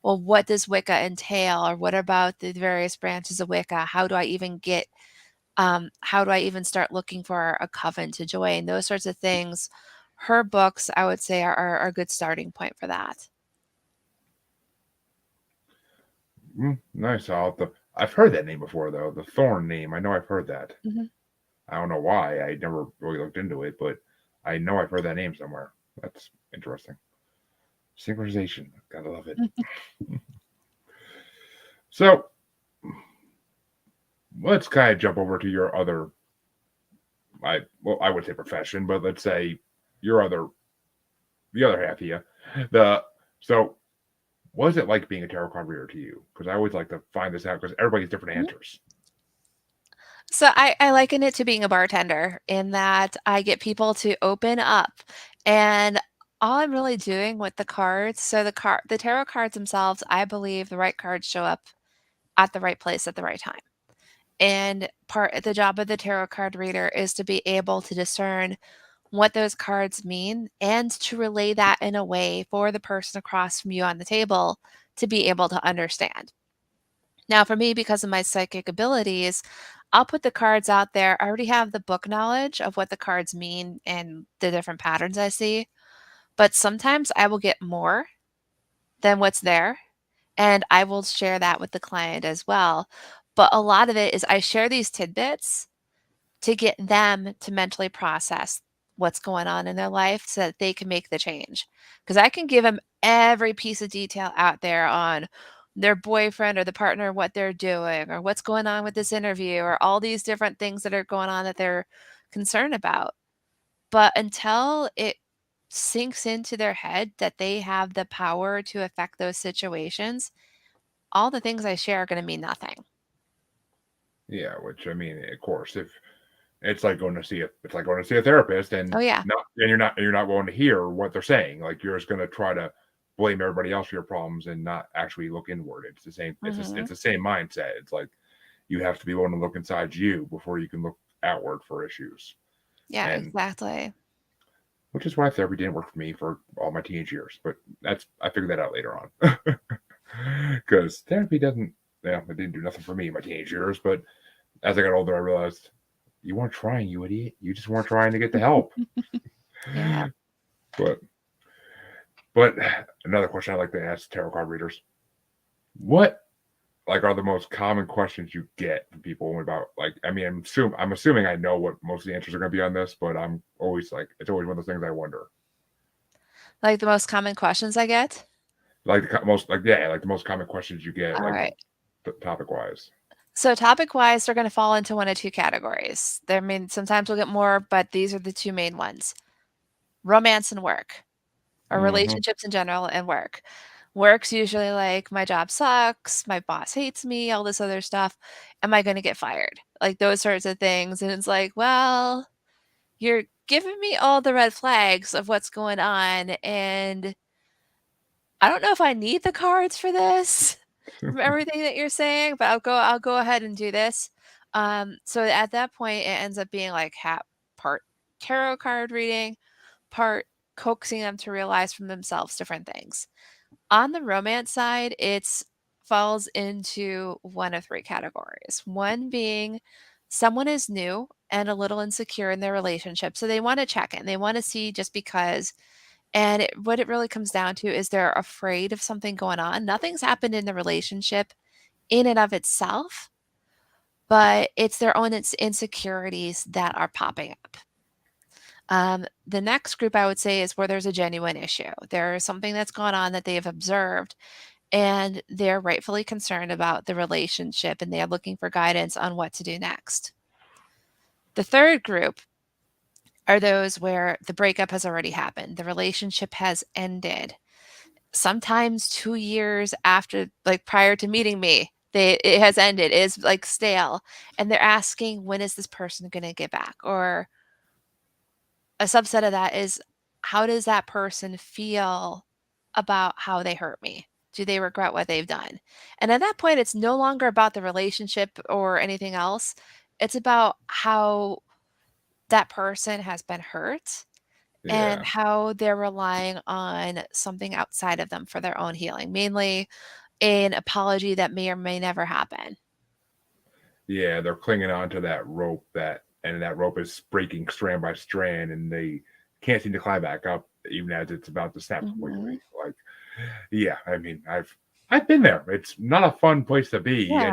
well, what does Wicca entail, or what about the various branches of Wicca? How do I even get How do I even start looking for a coven to join? Those sorts of things. Her books, I would say, are a good starting point for that. Nice. I've heard that name before, though. The Thorn name. I know I've heard that. Mhm. I don't know why. I never really looked into it, but I know I've heard that name somewhere. That's interesting. Synchronization. Gotta love it. So let's kind of jump over to your other, I would say profession, but let's say your other, the other half of you. The so what is it like being a tarot card reader to you? Because I always like to find this out because everybody's different Mhm. answers. So I liken it to being a bartender in that I get people to open up, and all I'm really doing with the cards, so the tarot cards themselves, I believe the right cards show up at the right place at the right time. And part the job of the tarot card reader is to be able to discern what those cards mean and to relay that in a way for the person across from you on the table to be able to understand. Now, for me, because of my psychic abilities, I'll put the cards out there. I already have the book knowledge of what the cards mean and the different patterns I see, but sometimes I will get more than what's there, and I will share that with the client as well. But a lot of it is I share these tidbits to get them to mentally process what's going on in their life so that they can make the change. Because I can give them every piece of detail out there on their boyfriend or the partner, what they're doing, or what's going on with this interview, or all these different things that are going on that they're concerned about. But until it sinks into their head that they have the power to affect those situations, all the things I share are going to mean nothing. Yeah, which I mean, of course, if it's like going to see it's like going to see a therapist, Oh, yeah. you're not going to hear what they're saying. Like you're just going to try to blame everybody else for your problems and not actually look inward. It's the same. It's Hmm. the same mindset. It's like you have to be willing to look inside you before you can look outward for issues. Yeah, And exactly. which is why therapy didn't work for me for all my teenage years. But I figured that out later on because therapy doesn't. Yeah, it didn't do nothing for me in my teenage years. But as I got older, I realized you weren't trying, you idiot. You just weren't trying to get the help. Yeah. But but another question I like to ask tarot card readers: what like are the most common questions you get from people about like I mean I'm assuming I know what most of the answers are going to be on this, but I'm always like it's always one of those things I wonder. Like the most common questions I get? Like most like yeah, like the most common questions you get All like right. topic wise. So topic-wise, they're gonna fall into one of 2 categories. There I mean, sometimes we'll get more, but these are the 2 main ones. Romance and work, or Hmm. relationships in general and work. Work's usually like, "My job sucks, my boss hates me," all this other stuff. "Am I gonna get fired?" Like, those sorts of things, and it's like, "Well, you're giving me all the red flags of what's going on, and I don't know if I need the cards for this from everything that you're saying, but I'll go ahead and do this." So at that point, it ends up being like part tarot card reading, part coaxing them to realize from themselves different things. On the romance side, it's falls into one of 3 categories. One being someone is new and a little insecure in their relationship, so they wanna check in. They wanna see just because and what it really comes down to is they're afraid of something going on. Nothing's happened in the relationship in and of itself, but it's their own insecurities that are popping up. The next group I would say is where there's a genuine issue. There's something that's gone on that they've observed, and they're rightfully concerned about the relationship and they are looking for guidance on what to do next. The third group are those where the breakup has already happened, the relationship has ended sometimes 2 years after like, prior to meeting me, it has ended, it is, like, stale, and they're asking, "When is this person gonna get back?" Or a subset of that is, "How does that person feel about how they hurt me? Do they regret what they've done?" And at that point, it's no longer about the relationship or anything else, it's about how that person has been hurt and Yeah. how they're relying on something outside of them for their own healing, mainly an apology that may or may never happen. Yeah, they're clinging on to that rope and that rope is breaking strand by strand, and they can't seem to climb back up even as it's about to snap completely. Mhm. Like, yeah, I mean, I've been there. It's not a fun place to be. Yeah.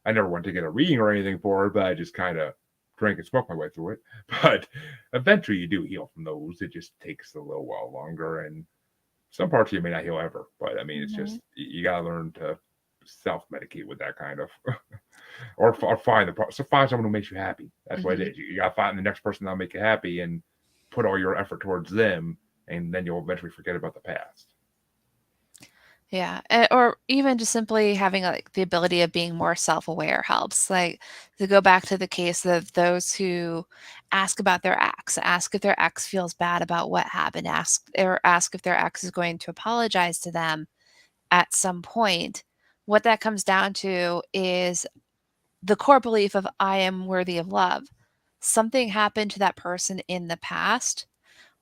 I never went to get a reading or anything for it, but I just kind of drank and smoked my way through it. But eventually, you do heal from those. It just takes a little while longer, and some parts of you may not heal ever. But I mean, it's Mhm. just you got to learn to self medicate with that kind of. Or find someone who makes you happy. That's what it Mhm. is. You gotta find the next person that'll make you happy and put all your effort towards them, and then you'll eventually forget about the past. Yeah, or even just simply having, like, the ability of being more self-aware helps, like, to go back to the case of those who ask about their ex, ask if their ex feels bad about what happened, ask if their ex is going to apologize to them at some point. What that comes down to is the core belief of, "I am worthy of love." Something happened to that person in the past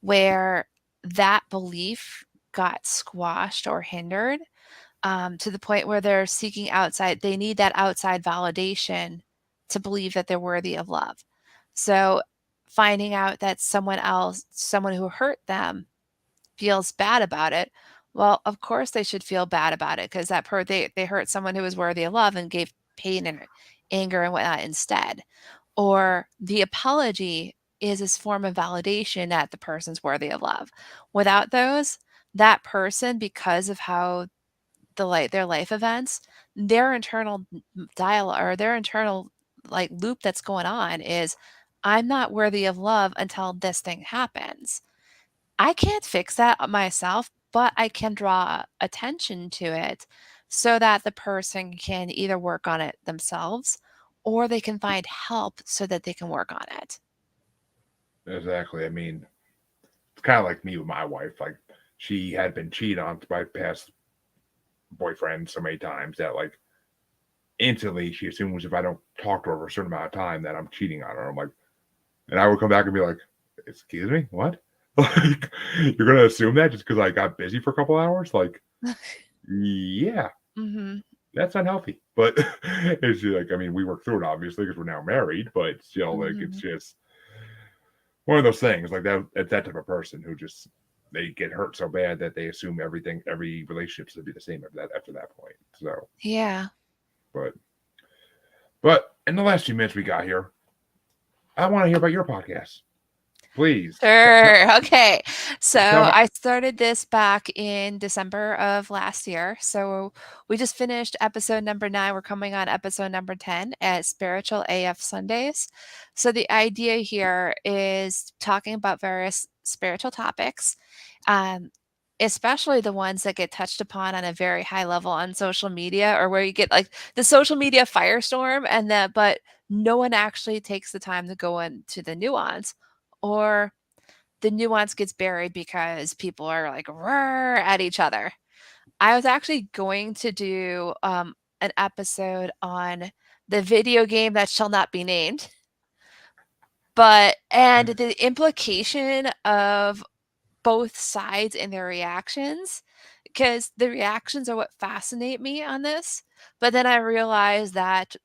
where that belief got squashed or hindered, to the point where they're seeking outside they need that outside validation to believe that they're worthy of love. So, finding out that someone who hurt them feels bad about it, well, of course they should feel bad about it because they hurt someone who was worthy of love and gave pain and anger and whatnot instead. Or the apology is this form of validation that the person's worthy of love. Without those, that person, because of how their life events, their internal dialogue or their internal like loop that's going on is, I'm not worthy of love until this thing happens. I can't fix that myself, but I can draw attention to it so that the person can either work on it themselves or they can find help so that they can work on it. Exactly. I mean, it's kind of like me with my wife. Like, she had been cheated on by past boyfriends so many times that like instantly she assumes if I don't talk to her for a certain amount of time that I'm cheating on her. I'm like, and I would come back and be like, "Excuse me, what? Like, you're gonna assume that just because I got busy for a couple hours? Like, yeah, Mhm. that's unhealthy." But it's just like, I mean, we work through it obviously because we're now married, but still, like, it's Mhm. just one of those things. Like that, it's that type of person who just they get hurt so bad that they assume every relationship should be the same after that point. So, Yeah. but but in the last few minutes we got here, I want to hear about your podcast. Please Sure. Okay. So tell my I started this back in December of last year. So we just finished episode number 9. We're coming on episode number 10 at Spiritual AF Sundays. So the idea here is talking about various spiritual topics, um, especially the ones that get touched upon on a very high level on social media or where you get like the social media firestorm but no one actually takes the time to go into the nuance or the nuance gets buried because people are like "Roar" at each other. I was actually going to do an episode on the video game that shall not be named, and the implication of both sides and their reactions, because the reactions are what fascinate me on this. But then I realized that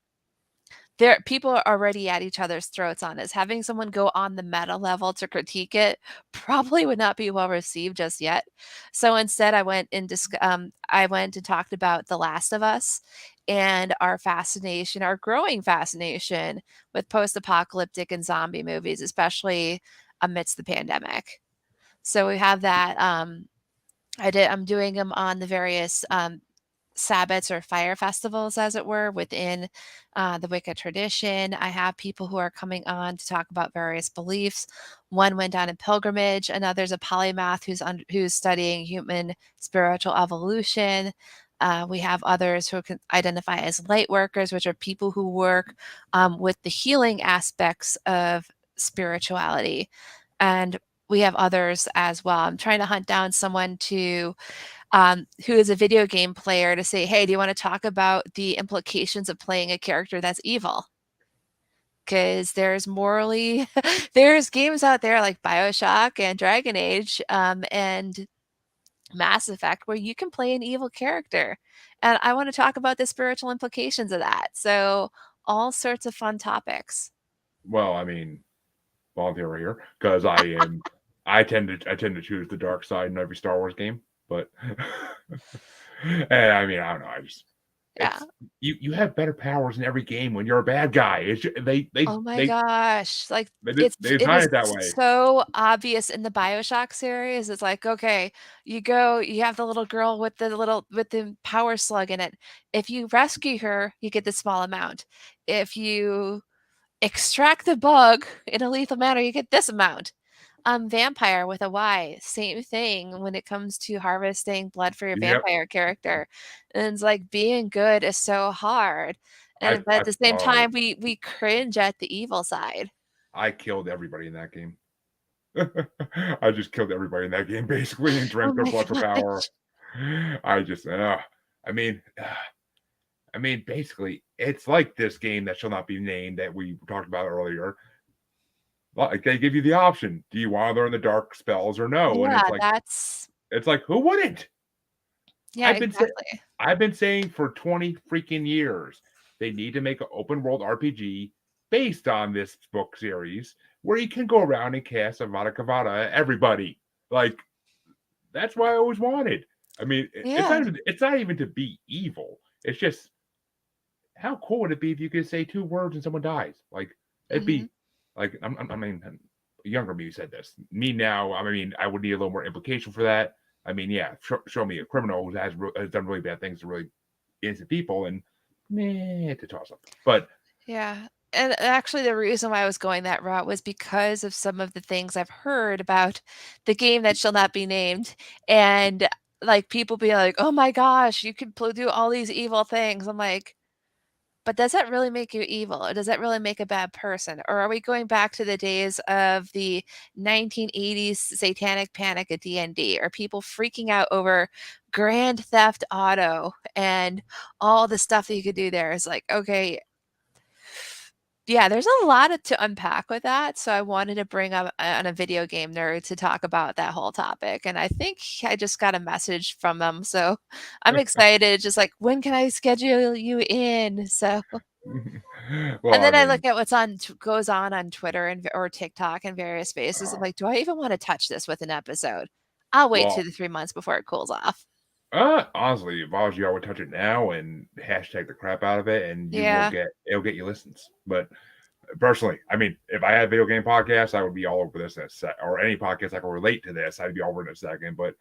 people are already at each other's throats on this. Having someone go on the meta level to critique it probably would not be well received just yet. So instead, I went and talked about The Last of Us and our fascination, our growing fascination with post-apocalyptic and zombie movies, especially amidst the pandemic. So we have that. I'm doing them on the various Sabbats or fire festivals, as it were, within the Wicca tradition. I have people who are coming on to talk about various beliefs. One went on a pilgrimage, another's a polymath who's studying human spiritual evolution. We have others who can identify as light workers, which are people who work with the healing aspects of spirituality. And we have others as well. I'm trying to hunt down someone who is a video game player to say, "Hey, do you want to talk about the implications of playing a character that's evil?" Because there's morally, there's games out there like Bioshock and Dragon Age and Mass Effect where you can play an evil character. And I want to talk about the spiritual implications of that. So, all sorts of fun topics. Well, I mean, volunteer here because I tend to choose the dark side in every Star Wars game, but and I mean I don't know. I just Yeah. it's you have better powers in every game when you're a bad guy. Oh my gosh, like, they it design was it that way. so obvious in the BioShock series. It's like, okay, you have the little girl with the power slug in it. If you rescue her, you get this small amount. If you extract the bug in a lethal manner, you get this amount. Vampire with a Y, same thing when it comes to harvesting blood for your Yep. vampire character. And it's like being good is so hard. And but I at the same time, we cringe at the evil side. I killed everybody in that game. I just killed everybody in that game basically and Oh drank their my blood for power. gosh. I just, I mean, I mean, basically, it's like this game that shall not be named that we talked about earlier. Like they give you the option: do you want to learn the dark spells or no? And Yeah, that's it's like, who wouldn't? yeah, I've been saying, exactly. I've been saying for 20 freaking years they need to make an open world RPG based on this book series where you can go around and cast Avada Kedavra at everybody. Like that's what I always wanted. I mean, Yeah. it's not even to be evil. It's just how cool would it be if you could say two words and someone dies? Like it'd Mhm. be like I mean, younger me said this. Me now, I mean, I would need a little more implication for that. I mean, yeah, show me a criminal who has done really bad things to really innocent people, and meh, to toss up. But Yeah. And actually, the reason why I was going that route was because of some of the things I've heard about the game that shall not be named. And like people being like, oh my gosh, you can do all these evil things. I'm like, but does that really make you evil? Or does that really make a bad person? Or are we going back to the days of the 1980s satanic panic at D&D? Are people freaking out over Grand Theft Auto and all the stuff that you could do there? Is like, okay, yeah, there's a lot to unpack with that, so I wanted to bring up on a video game nerd to talk about that whole topic, and I think I just got a message from them, so I'm excited, just like, "When can I schedule you in?" So well, and I then I look mean, at what's on goes on Twitter and or TikTok and various spaces, I'm uh, like, "Do I even wanna touch this with an episode?" I'll wait well, 2 to 3 months before it cools off. honestly, if I was you, I would touch it now and hashtag the crap out of it, and you will Yeah. get it'll get you listens. But personally, I mean, if I had video game podcasts, I would be all over this in a sec, or any podcast I can relate to this, I'd be all over in a second. But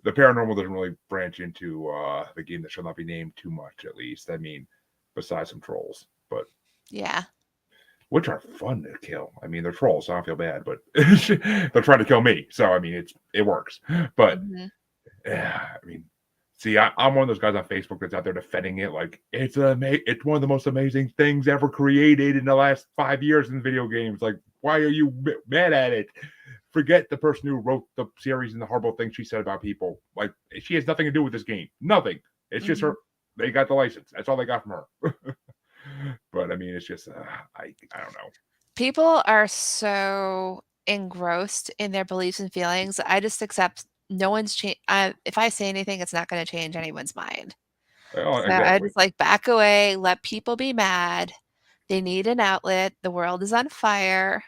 the paranormal doesn't really branch into the game that shall not be named too much, at least. I mean, besides some trolls, but Yeah. which are fun to kill. I mean, they're trolls, so I don't feel bad, but they're trying to kill me, so I mean, it works. But Mhm. yeah, I mean, see, I'm one of those guys on Facebook that's out there defending it like it's one of the most amazing things ever created in the last 5 years in video games. Like, why are you mad at it? Forget the person who wrote the series and the horrible things she said about people. Like, she has nothing to do with this game. Nothing. It's just her. Mhm. They got the license. That's all they got from her. But I mean, it's just I don't know. People are so engrossed in their beliefs and feelings. I just accept no one's if I say anything, it's not gonna change anyone's mind. Well, So I exactly. just, like, back away, let people be mad. They need an outlet. The world is on fire,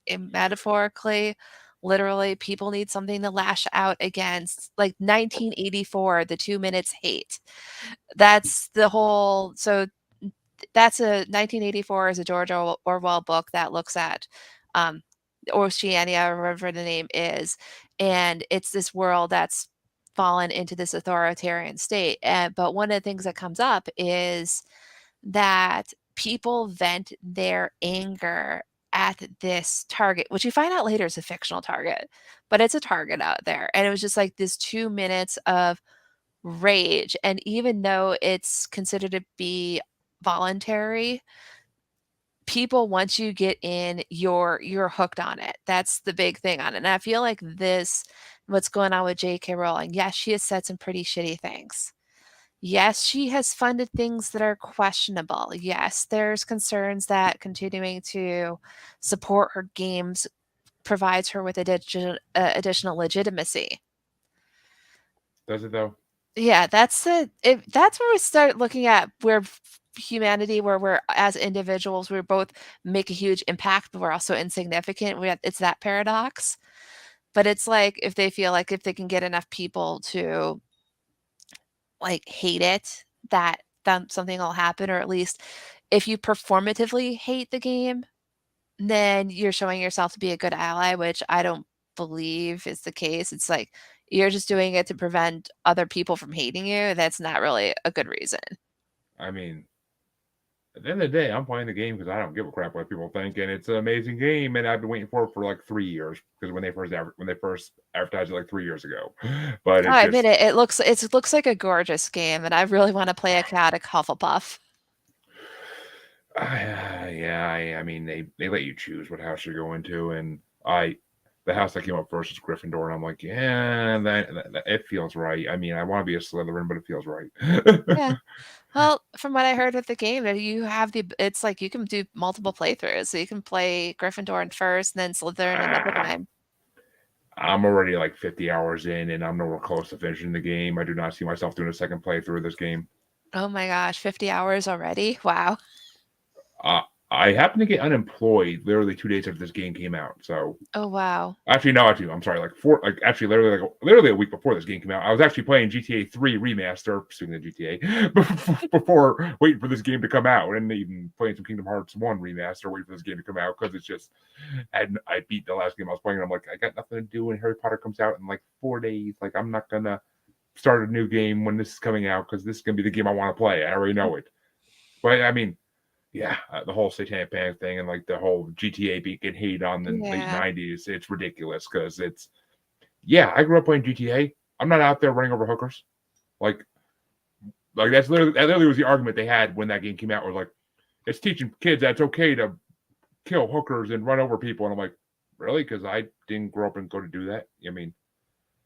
and metaphorically, literally, people need something to lash out against. Like 1984, the 2 Minutes Hate. That's the whole that's a 1984 is a George Orwell book that looks at um, Oceania, or whatever the name is, and it's this world that's fallen into this authoritarian state. And but one of the things that comes up is that people vent their anger at this target, which you find out later is a fictional target, but it's a target out there. And it was just like this 2 minutes of rage. And even though it's considered to be voluntary, people once you get in, you're hooked on it. That's the big thing on it. And I feel like this what's going on with J.K. Rowling, yes, she has said some pretty shitty things. Yes, she has funded things that are questionable. Yes, there's concerns that continuing to support her games provides her with additional legitimacy. Does it though? Yeah, that's where we start looking at where humanity where we're as individuals, we both make a huge impact, but we're also insignificant. It's that paradox. But it's like if they feel like if they can get enough people to like hate it, that then something will happen, or at least if you performatively hate the game, then you're showing yourself to be a good ally, which I don't believe is the case. It's like you're just doing it to prevent other people from hating you. That's not really a good reason. I mean, at the end of the day, I'm playing the game because I don't give a crap what people think, and it's an amazing game, and I've been waiting for it for like 3 years because when they first advertised it like 3 years ago, but Oh, it's I admit just it. It looks like a gorgeous game, and I really want to play a chaotic Hufflepuff. yeah, I mean they let you choose what house you go into, and I the house that came up first is Gryffindor, and I'm like, yeah, it feels right. I mean, I want to be a Slytherin, but it feels right. Yeah. Well, from what I heard with the game, that it's like you can do multiple playthroughs. So you can play Gryffindor in first, and then Slytherin another Ah, time. I'm already like 50 hours in, and I'm nowhere close to finishing the game. I do not see myself doing a second playthrough of this game. Oh my gosh, 50 hours already? Wow. Uh, I happened to get unemployed literally 2 days after this game came out, so Oh wow. actually, no, actually, I'm sorry. Actually, literally a week before this game came out, I was actually playing GTA 3 remaster. Speaking of GTA, before waiting for this game to come out, and even playing some Kingdom Hearts 1 remaster, waiting for this game to come out because it's just, I beat the last game I was playing, and I'm like, I got nothing to do when Harry Potter comes out in like 4 days. Like, I'm not gonna start a new game when this is coming out because this is gonna be the game I want to play. I already know it. But I mean, yeah, the whole Satanic Panic thing and like the whole GTA being hate on the late Yeah. '90s, it's ridiculous because yeah, I grew up playing GTA. I'm not out there running over hookers. Like, that literally was the argument they had when that game came out. Was like, it's teaching kids that it's okay to kill hookers and run over people. And I'm like, really? Because I didn't grow up and go to do that. I mean,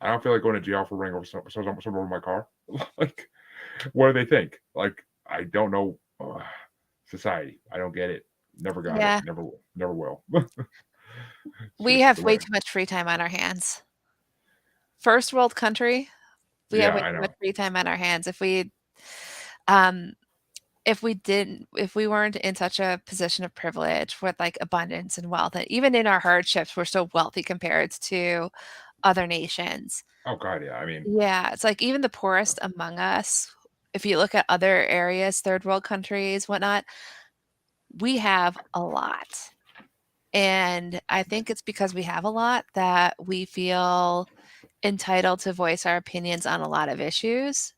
I don't feel like going to jail for running over someone over my car. Like, what do they think? Like, I don't know. Society. I don't get it. Never got it. Yeah. Never will. It's We just the have way way. too much free time on our hands. First world country, we have Yeah, way I too much know. free time on our hands. Um, if we weren't in such a position of privilege with like abundance and wealth, and even in our hardships, we're so wealthy compared to other nations. Oh God, yeah. I mean, Yeah, it's like even the poorest among us, if you look at other areas, third world countries, whatnot, we have a lot. And I think it's because we have a lot that we feel entitled to voice our opinions on a lot of issues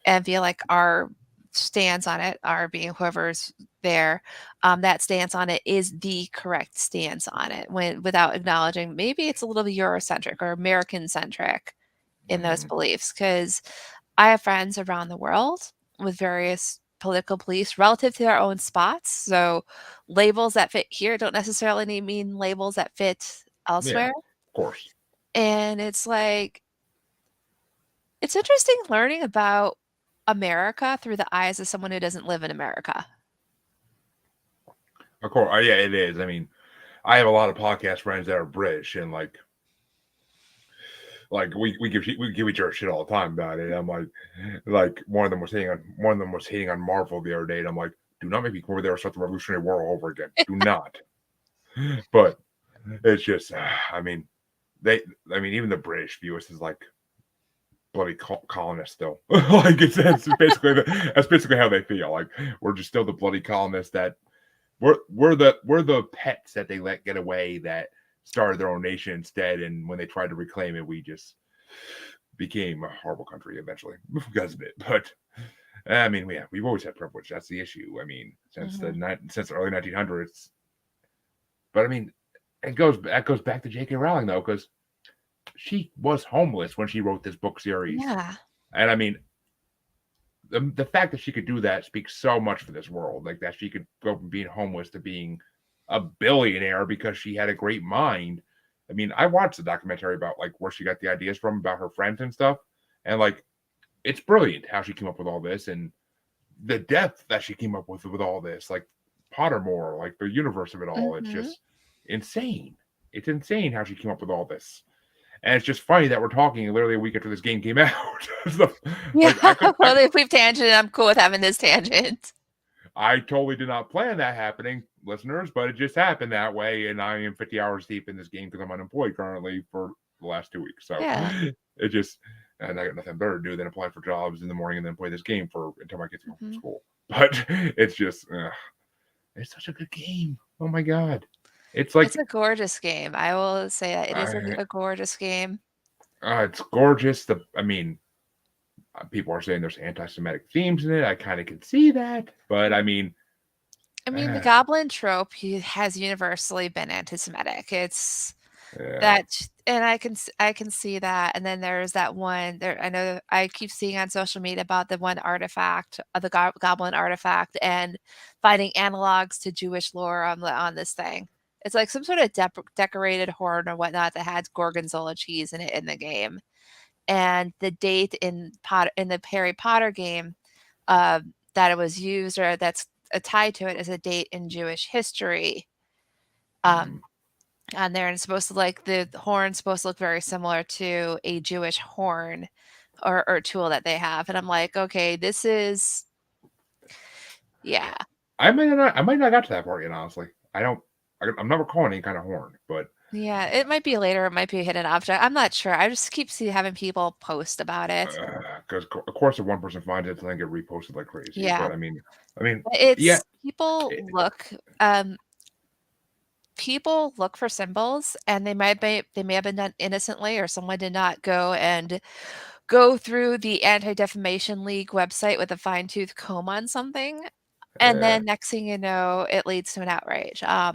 and feel like our stance on it, our being whoever's there, that stance on it is the correct stance on it when without acknowledging maybe it's a little Eurocentric or American centric in those mhm. beliefs. Because I have friends around the world with various political beliefs relative to their own spots. So labels that fit here don't necessarily mean labels that fit Yeah, elsewhere. of course. And it's like, it's interesting learning about America through the eyes of someone who doesn't live in America. Of course. Yeah, it is. I mean, I have a lot of podcast friends that are British, and like we give each other shit all the time about it. I'm like one of them was hating on Marvel the other day, and I'm like, do not make me come over there and start the Revolutionary War all over again. Do not. But it's just, I mean, they, I mean, even the British view us as like bloody colonists still. Like that's basically how they feel. Like we're just still the bloody colonists that we're the pets that they let get away that started their own nation instead. And when they tried to reclaim it, we just became a horrible country eventually because of it. But I mean, yeah, we've always had privilege. That's the issue. I mean, Mhm. since the early 1900s. But I mean, that goes back to J.K. Rowling though, because she was homeless when she wrote this book series. Yeah. And I mean, the fact that she could do that speaks so much for this world. Like that she could go from being homeless to being a billionaire because she had a great mind. I mean, I watched the documentary about like where she got the ideas from about her friends and stuff. And like it's brilliant how she came up with all this and the depth that she came up with all this, like Pottermore, like the universe of it all. It's Mhm. just insane. It's insane how she came up with all this. And it's just funny that we're talking literally a week after this game came out. So, Yeah. like I could, I Well, if we've tangented, I'm cool with having this tangent. I totally did not plan that happening, listeners, but it just happened that way, and I am 50 hours deep in this game because I'm unemployed currently for the last 2 weeks. So Yeah. it just, and I got nothing better to do than apply for jobs in the morning and then play this game for until my kids go home from Mhm. school. But it's just, it's such a good game. Oh my god, it's It's like a gorgeous game. I will say that it is uh, a gorgeous game. it's gorgeous. I mean, people are saying there's anti-Semitic themes in it. I kind of can see that, but I Mm. mean, I mean, the uh, goblin trope has universally been anti-Semitic. It's yeah, that, and I can see that. And then there's that one there. I know I keep seeing on social media about the one artifact of the goblin artifact and finding analogs to Jewish lore on this thing. It's like some sort of decorated horn or whatnot that has gorgonzola cheese in it in the game. And the date in the Harry Potter game that it was used or that's tied to it is a date in Jewish history mm, um, on there, and it's supposed to like the horn's supposed to look very similar to a Jewish horn or tool that they have, and I'm like, okay, this is yeah, I might not got to that part yet. Honestly, I don't. I'm not recalling any kind of horn, but yeah. It might be later, it might be a hidden object. I'm not sure. I just keep having people post about it. because of course, if one person finds it, then get reposted like crazy. Yeah, But I mean, yeah, it's it, um people look for symbols and they may have been done innocently or someone did not go through the Anti-Defamation League website with a fine-tooth comb on something, and uh, then next thing you know, it leads to an outrage. I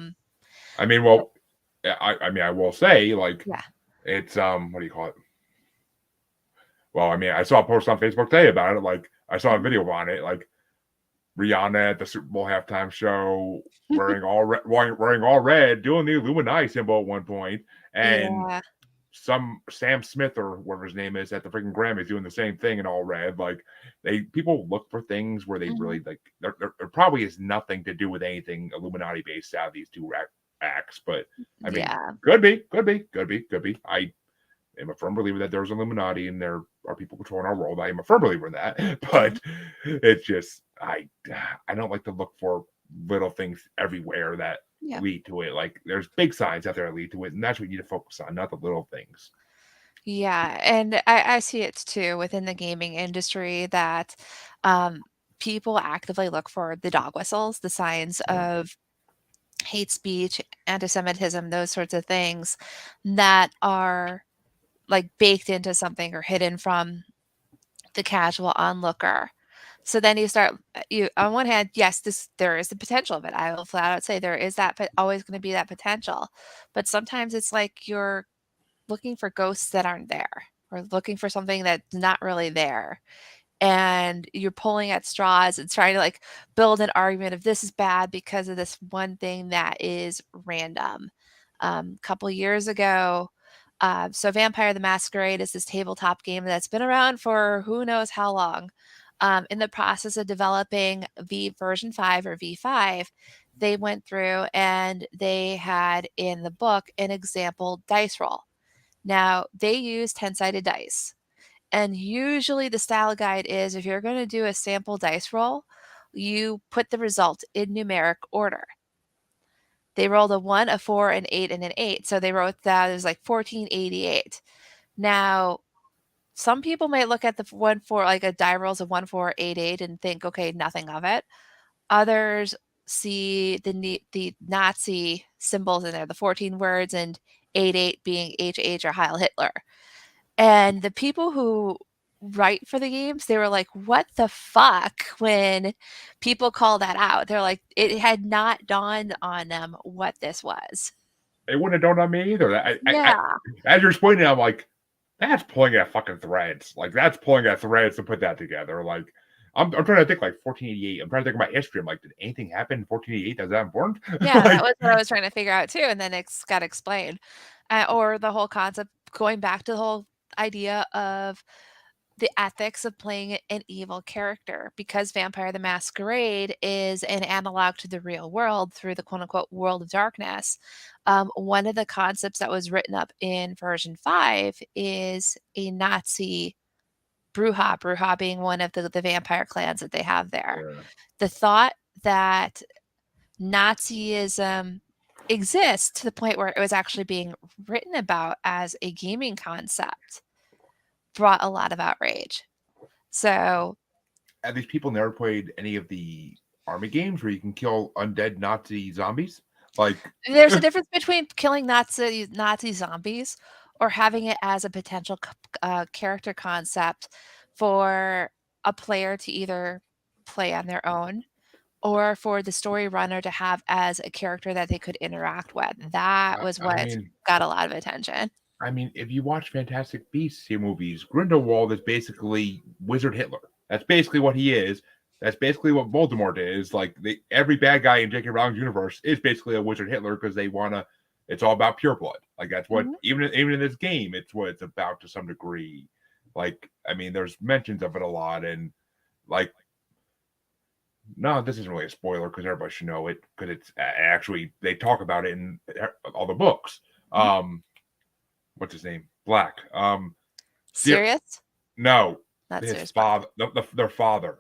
mean, So well, I mean, I will say, like, yeah. it's what do you call it? Well, I mean, I saw a post on Facebook today about it. Like, I saw a Mhm. video on it. Like, Rihanna at the Super Bowl halftime show wearing all red, doing the Illuminati symbol at one point, and Yeah. some Sam Smith or whatever his name is at the freaking Grammys doing the same thing in all red. Like people look for things where they Mhm. really like there probably is nothing to do with anything Illuminati based out of these two acts, but I mean, Yeah. could be. I am a firm believer that there's Illuminati and there are people controlling our world. I am a firm believer in that, Mhm. but it's just I don't like to look for little things everywhere that Yeah. lead to it. Like there's big signs out there that lead to it, and that's what you need to focus on, not the little things. Yeah, and I see it too within the gaming industry that, um, people actively look for the dog whistles, the signs Yeah. of hate speech, antisemitism, those sorts of things that are, like, baked into something or hidden from the casual onlooker. So then you start you on one hand, yes, this there is the potential of it. I will flat out say there is that but always gonna be that potential. But sometimes it's like you're looking for ghosts that aren't there or looking for something that's not really there and you're pulling at straws and trying to like build an argument of this is bad because of this one thing that is random. A couple years ago, so Vampire the Masquerade is this tabletop game that's been around for who knows how long. In the process of developing V version 5 or V5, they went through and they had in the book an example dice roll. Now, they use 10-sided dice. And usually the style guide is if you're going to do a sample dice roll, you put the result in numeric order. They rolled a 1, a 4, an 8, and an 8. So they wrote that as like 1488. Now, some people might look at the 1 4 like a die rolls of 1 4 8 8 and think, okay, nothing of it. Others see the Nazi symbols in there, the 14 words, and 8 8 being HH or Heil Hitler. And the people who write for the games, they were like, "What the fuck?" when people call that out. They're like, it had not dawned on them what this was. It wouldn't have dawned on me either. Yeah. As you're explaining, I'm like, that's pulling at fucking threads. Like that's pulling at threads to put that together. Like I'm trying to think like 1488. I'm trying to think of my history. I'm like, did anything happen in 1488 that's that important? Yeah, that Like, was what I was trying to figure out too, and then it's got explained. Or the whole concept going back to the whole idea of the ethics of playing an evil character because Vampire the Masquerade is an analog to the real world through the quote unquote world of darkness. One of the concepts that was written up in version 5 is a Nazi Bruja being one of the vampire clans that they have there. yeah. The thought that Nazism exists to the point where it was actually being written about as a gaming concept brought a lot of outrage. So And these people never played any of the army games where you can kill undead Nazi zombies. Like, there's a difference between killing Nazi zombies or having it as a potential character concept for a player to either play on their own or for the story runner to have as a character that they could interact with. That was I what mean, got a lot of attention. if you watch Fantastic Beasts movies, Grindelwald is basically Wizard Hitler. That's basically what he is. That's basically what Voldemort is. Like every bad guy in J.K. Rowling's universe is basically a Wizard Hitler because they want to. It's all about pure blood. Like that's what Mhm. even in this game, it's what it's about to some degree. Like there's mentions of it a lot, and like no, this isn't really a spoiler because everybody should know it because it's actually they talk about it in all the books. Mhm. What's his name? Black. Serious? No, Not his serious Black. father, their father.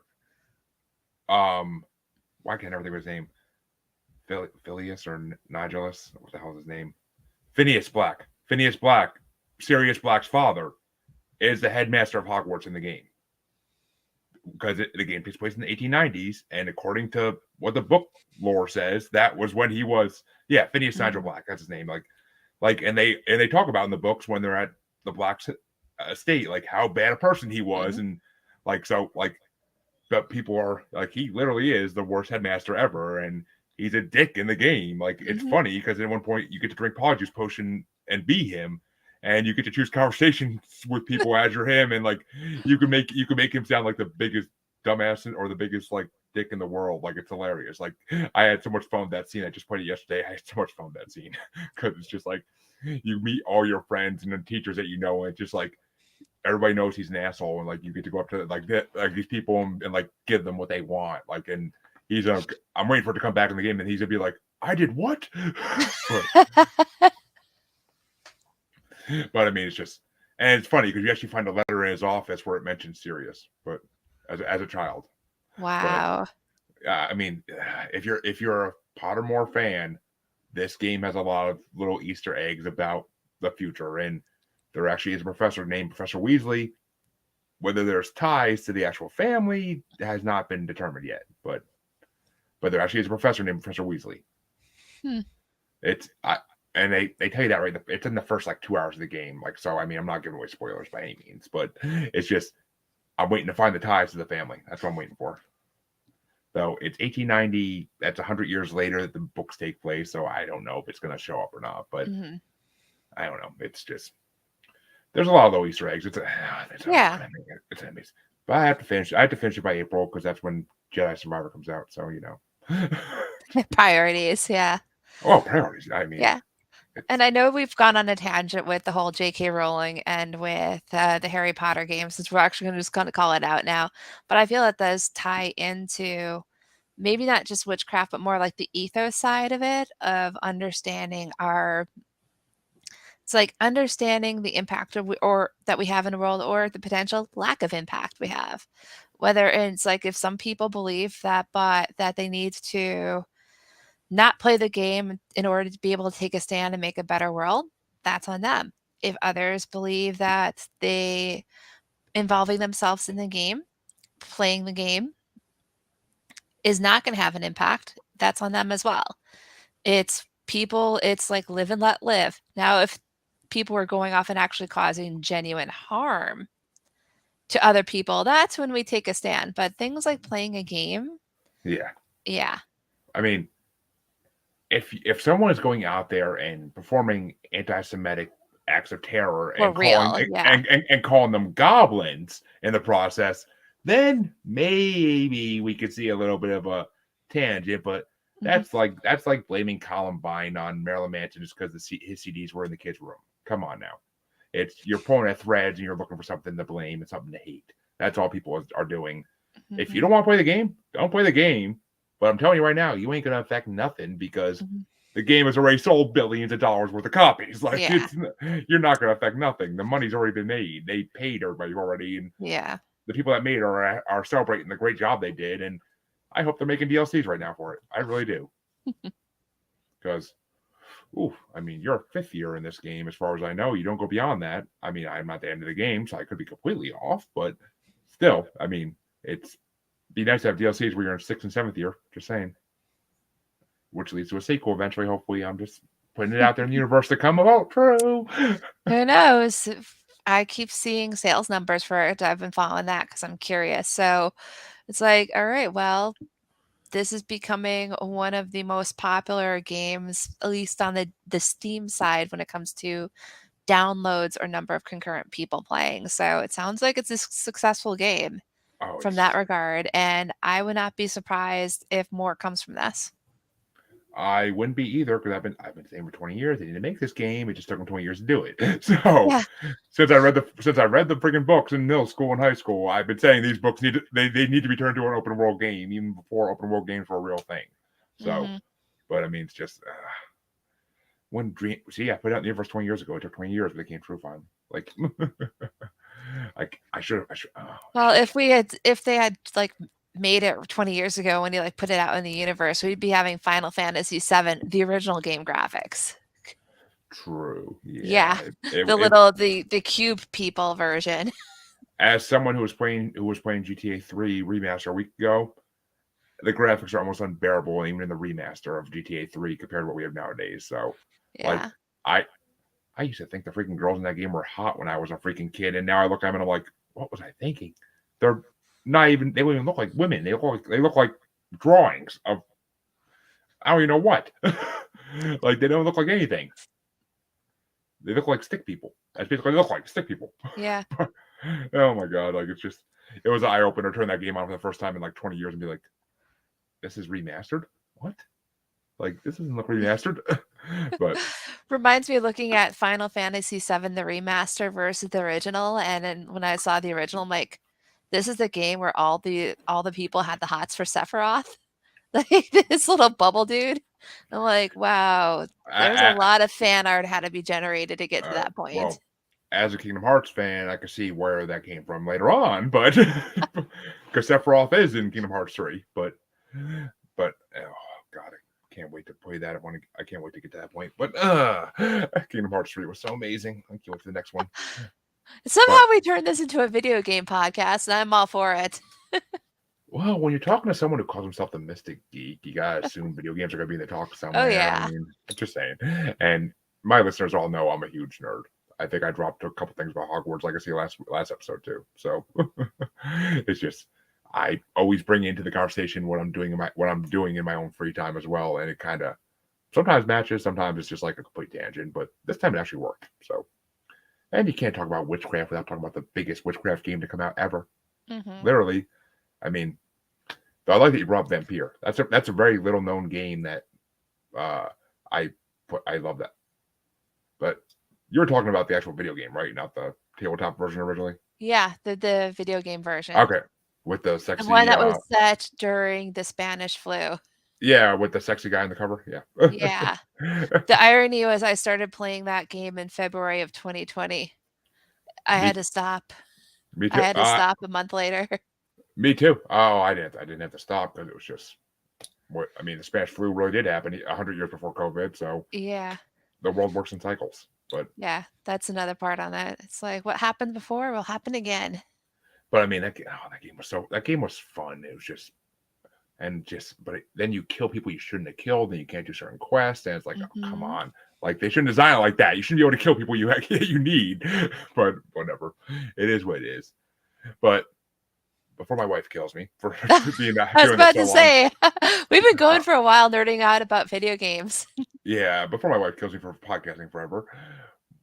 Why can't I never think of his name? Phileas or Nigellus? What the hell is his name? Phineas Black. Phineas Black, Sirius Black's father, is the headmaster of Hogwarts in the game. Because the game takes place in the 1890s, and according to what the book lore says, that was when he was, Phineas Nigel Mhm. Black. That's his name. And they talk about in the books when they're at the Black's estate, like how bad a person he was, Mhm. and but people are like, he literally is the worst headmaster ever, and he's a dick in the game. Like it's Mhm. funny because at one point you get to drink Polyjuice Potion and be him, and you get to choose conversations with people as you're him, and like you can make him sound like the biggest dumbass or the biggest like dick in the world. Like it's hilarious. Like I had so much fun with that scene. I just played it yesterday. I had so much fun with that scene because it's just like you meet all your friends and the teachers that you know, and it's just like everybody knows he's an asshole, and like you get to go up to like these people and like give them what they want. Like, and I'm waiting for it to come back in the game, and he's gonna be like, I did what? but but I mean, it's just, and it's funny because you actually find a letter in his office where it mentions Sirius, but as a child. But Wow. I mean, if you're a Pottermore fan, this game has a lot of little Easter eggs about the future, and there actually is a professor named Professor Weasley. Whether there's ties to the actual family has not been determined yet, but there actually is a professor named Professor Weasley. Hmm. It's and they tell you that right. It's in the first like 2 hours of the game. Like so, I mean, I'm not giving away spoilers by any means, but it's just I'm waiting to find the ties to the family. That's what I'm waiting for. So it's 1890. That's 100 years later that the books take place. So I don't know if it's going to show up or not, but Mhm. I don't know. It's just there's a lot of little Easter eggs. Yeah. It's amazing. But I have to finish. I have to finish it by April because that's when Jedi Survivor comes out. So Priorities, yeah. oh, priorities. I mean, Yeah. it's And I know we've gone on a tangent with the whole J.K. Rowling and with the Harry Potter games, since we're actually just going to call it out now. But I feel it does tie into maybe not just witchcraft, but more like the ethos side of it, of understanding our. It's like understanding the impact of or that we have in the world, or the potential lack of impact we have. Whether it's like if some people believe that, but that they need to not play the game in order to be able to take a stand and make a better world, that's on them. If others believe that they involving themselves in the game, playing the game is not going to have an impact, that's on them as well. It's people, it's like live and let live. Now, if people are going off and actually causing genuine harm to other people, that's when we take a stand. But things like playing a game, yeah. yeah, I mean, if someone is going out there and performing anti-Semitic acts of terror for and calling real, yeah. and calling them goblins in the process, then maybe we could see a little bit of a tangent. But Mhm, that's like blaming Columbine on Marilyn Manson just because his CDs were in the kids' room. Come on now, you're pulling at threads and you're looking for something to blame and something to hate. That's all people are doing. If you mhm, don't want to play the game, don't play the game. But I'm telling you right now, you ain't gonna affect nothing because mhm. the game has already sold billions of dollars worth of copies. Like Yeah, you're not gonna affect nothing. The money's already been made. They paid everybody already, and yeah. the people that made it are celebrating the great job they did. And I hope they're making DLCs right now for it. I really do. Because, ooh, I mean, you're a fifth year in this game, as far as I know. You don't go beyond that. I mean, I'm not at the end of the game, so I could be completely off, but still, I mean, it's be nice to have DLCs where you're in sixth and seventh year. Just saying, which leads to a sequel eventually. Hopefully, I'm just putting it out there in the universe to come about true. Who knows? I keep seeing sales numbers for it. I've been following that because I'm curious. So it's like, all right, well, this is becoming one of the most popular games, at least on the Steam side when it comes to downloads or number of concurrent people playing. So it sounds like it's a successful game Oh, from that it's regard, and I would not be surprised if more comes from this. I wouldn't be either because I've been saying for 20 years they need to make this game. It just took them 20 years to do it. So Yeah. since I read the freaking books in middle school and high school, I've been saying these books they need to be turned to an open world game even before open world games were a real thing. So, Mhm. but I mean, it's just when dream. See, I put it out in the universe 20 years ago. It took 20 years, but it came true finally. Like, like I Well, should. if they had, like, made it 20 years ago when you, like, put it out in the universe, we'd be having Final Fantasy VII, the original game graphics. True. Yeah. Yeah, the cube people version. As someone who was playing GTA 3 remaster a week ago, the graphics are almost unbearable even in the remaster of GTA 3 compared to what we have nowadays. So, like, Yeah. I I used to think the freaking girls in that game were hot when I was a freaking kid, and now I look at them and I'm like, what was I thinking? They're not even. They don't even look like women. They look like drawings of I don't even know what. Like they don't look like anything. They look like stick people. That's basically what they look like stick people. Yeah. Oh my god! Like it was an eye opener. Turn that game on for the first time in like 20 years and be like, this is remastered. What? Like this doesn't look remastered. But Reminds me of looking at Final Fantasy VII, the remaster versus the original, and then when I saw the original, I'm like, "This is the game where all the people had the hots for Sephiroth?" Like, this little bubble dude. I'm like, "Wow, there's a I, lot of fan art had to be generated to get to that point." well, as a Kingdom Hearts fan, I could see where that came from later on, but because Sephiroth is in Kingdom Hearts 3, but oh god, I can't wait to play that. I can't wait to get to that point. But Kingdom Hearts 3 was so amazing. I can't wait for the next one. Somehow But we turned this into a video game podcast, and I'm all for it. well, when you're talking to someone who calls himself the Mystic Geek, you gotta assume video games are gonna be in the talk Oh, somewhere. I yeah. mean, just saying. And my listeners all know I'm a huge nerd. I think I dropped a couple things about Hogwarts Legacy last episode too. So it's just I always bring into the conversation what I'm doing in my own free time as well, and it kind of sometimes matches, sometimes it's just like a complete tangent, but this time it actually worked. So, and you can't talk about witchcraft without talking about the biggest witchcraft game to come out ever. Mhm. Literally, I mean, I like that you brought up Vampire. That's a very little known game that uh, I I love that. But you're talking about the actual video game, right? Not the tabletop version originally. Yeah, the video game version. Okay, with the The one sexy, that was set during the Spanish flu. yeah, with the sexy guy in the cover, yeah. Yeah. The irony was I started playing that game in February of 2020. I me, had to stop. me I too. had to stop a month later. Me too. Oh, I didn't have to stop because it was just what I mean. The Spanish flu really did happen 100 years before COVID, so Yeah. the world works in cycles. Yeah, that's another part on that. It's like what happened before will happen again. But I mean that game was fun. It was just then you kill people you shouldn't have killed, and you can't do certain quests, and it's like, oh, come Mhm. on, like they shouldn't design it like that. You shouldn't be able to kill people you need, but whatever, it is what it is. But before my wife kills me for being I was doing this about so to long, say, we've been uh, going for a while nerding out about video games. yeah, before my wife kills me for podcasting forever,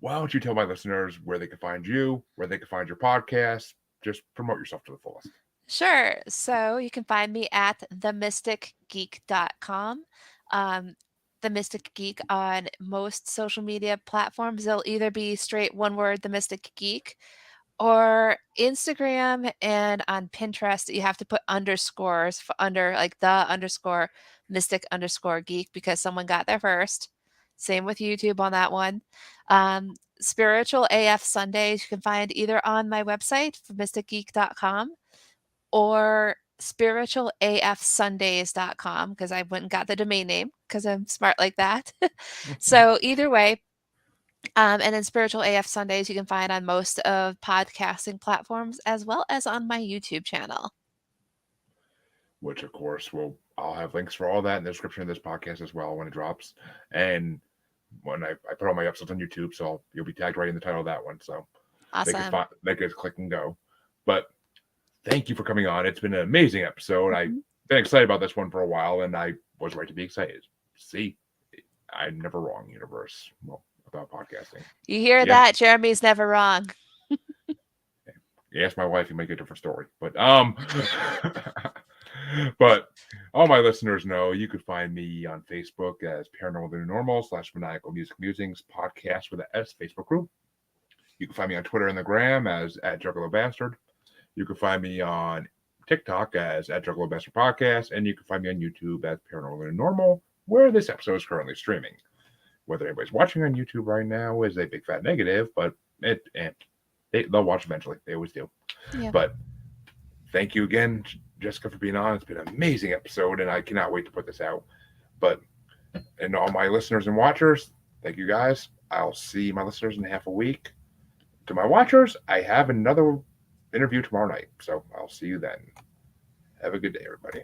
why don't you tell my listeners where they can find you, where they can find your podcast? Just promote yourself to the fullest. Sure. So you can find me at themysticgeek.com. Um, the Mystic Geek on most social media platforms. They'll either be straight one word, The Mystic Geek, or Instagram and on Pinterest. You have to put underscores for under like the underscore mystic underscore geek because someone got there first. Same with YouTube on that one. Spiritual AF Sundays you can find either on my website, mysticgeek.com, or spiritualafsundays.com because I went and got the domain name because I'm smart like that. So either way, and then Spiritual AF Sundays you can find on most of podcasting platforms as well as on my YouTube channel. Which of course I'll have links for all that in the description of this podcast as well when it drops. And when I put all my episodes on YouTube, so you'll be tagged right in the title of that one. So Awesome. they can click and go. But thank you for coming on. It's been an amazing episode. I've Mhm. been excited about this one for a while, and I was right to be excited. See, I'm never wrong, universe. Well, about podcasting. You hear Yeah, that? Jeremy's never wrong. you ask my wife, you make a different story. But but all my listeners know you could find me on Facebook as Paranormal the New Normal / Maniacal Music Musings Podcast with an S Facebook group. You can find me on Twitter and the Gram as @JuggaloBastard. You can find me on TikTok as @JuggaloBastard Podcast, and you can find me on YouTube as Paranormal and Normal, where this episode is currently streaming. Whether anybody's watching on YouTube right now is a big fat negative, but they'll watch eventually. They always do. Yeah. But thank you again, Jessica, for being on. It's been an amazing episode, and I cannot wait to put this out. But and all my listeners and watchers, thank you guys. I'll see my listeners in half a week. To my watchers, I have another interview tomorrow night, so I'll see you then. Have a good day, everybody.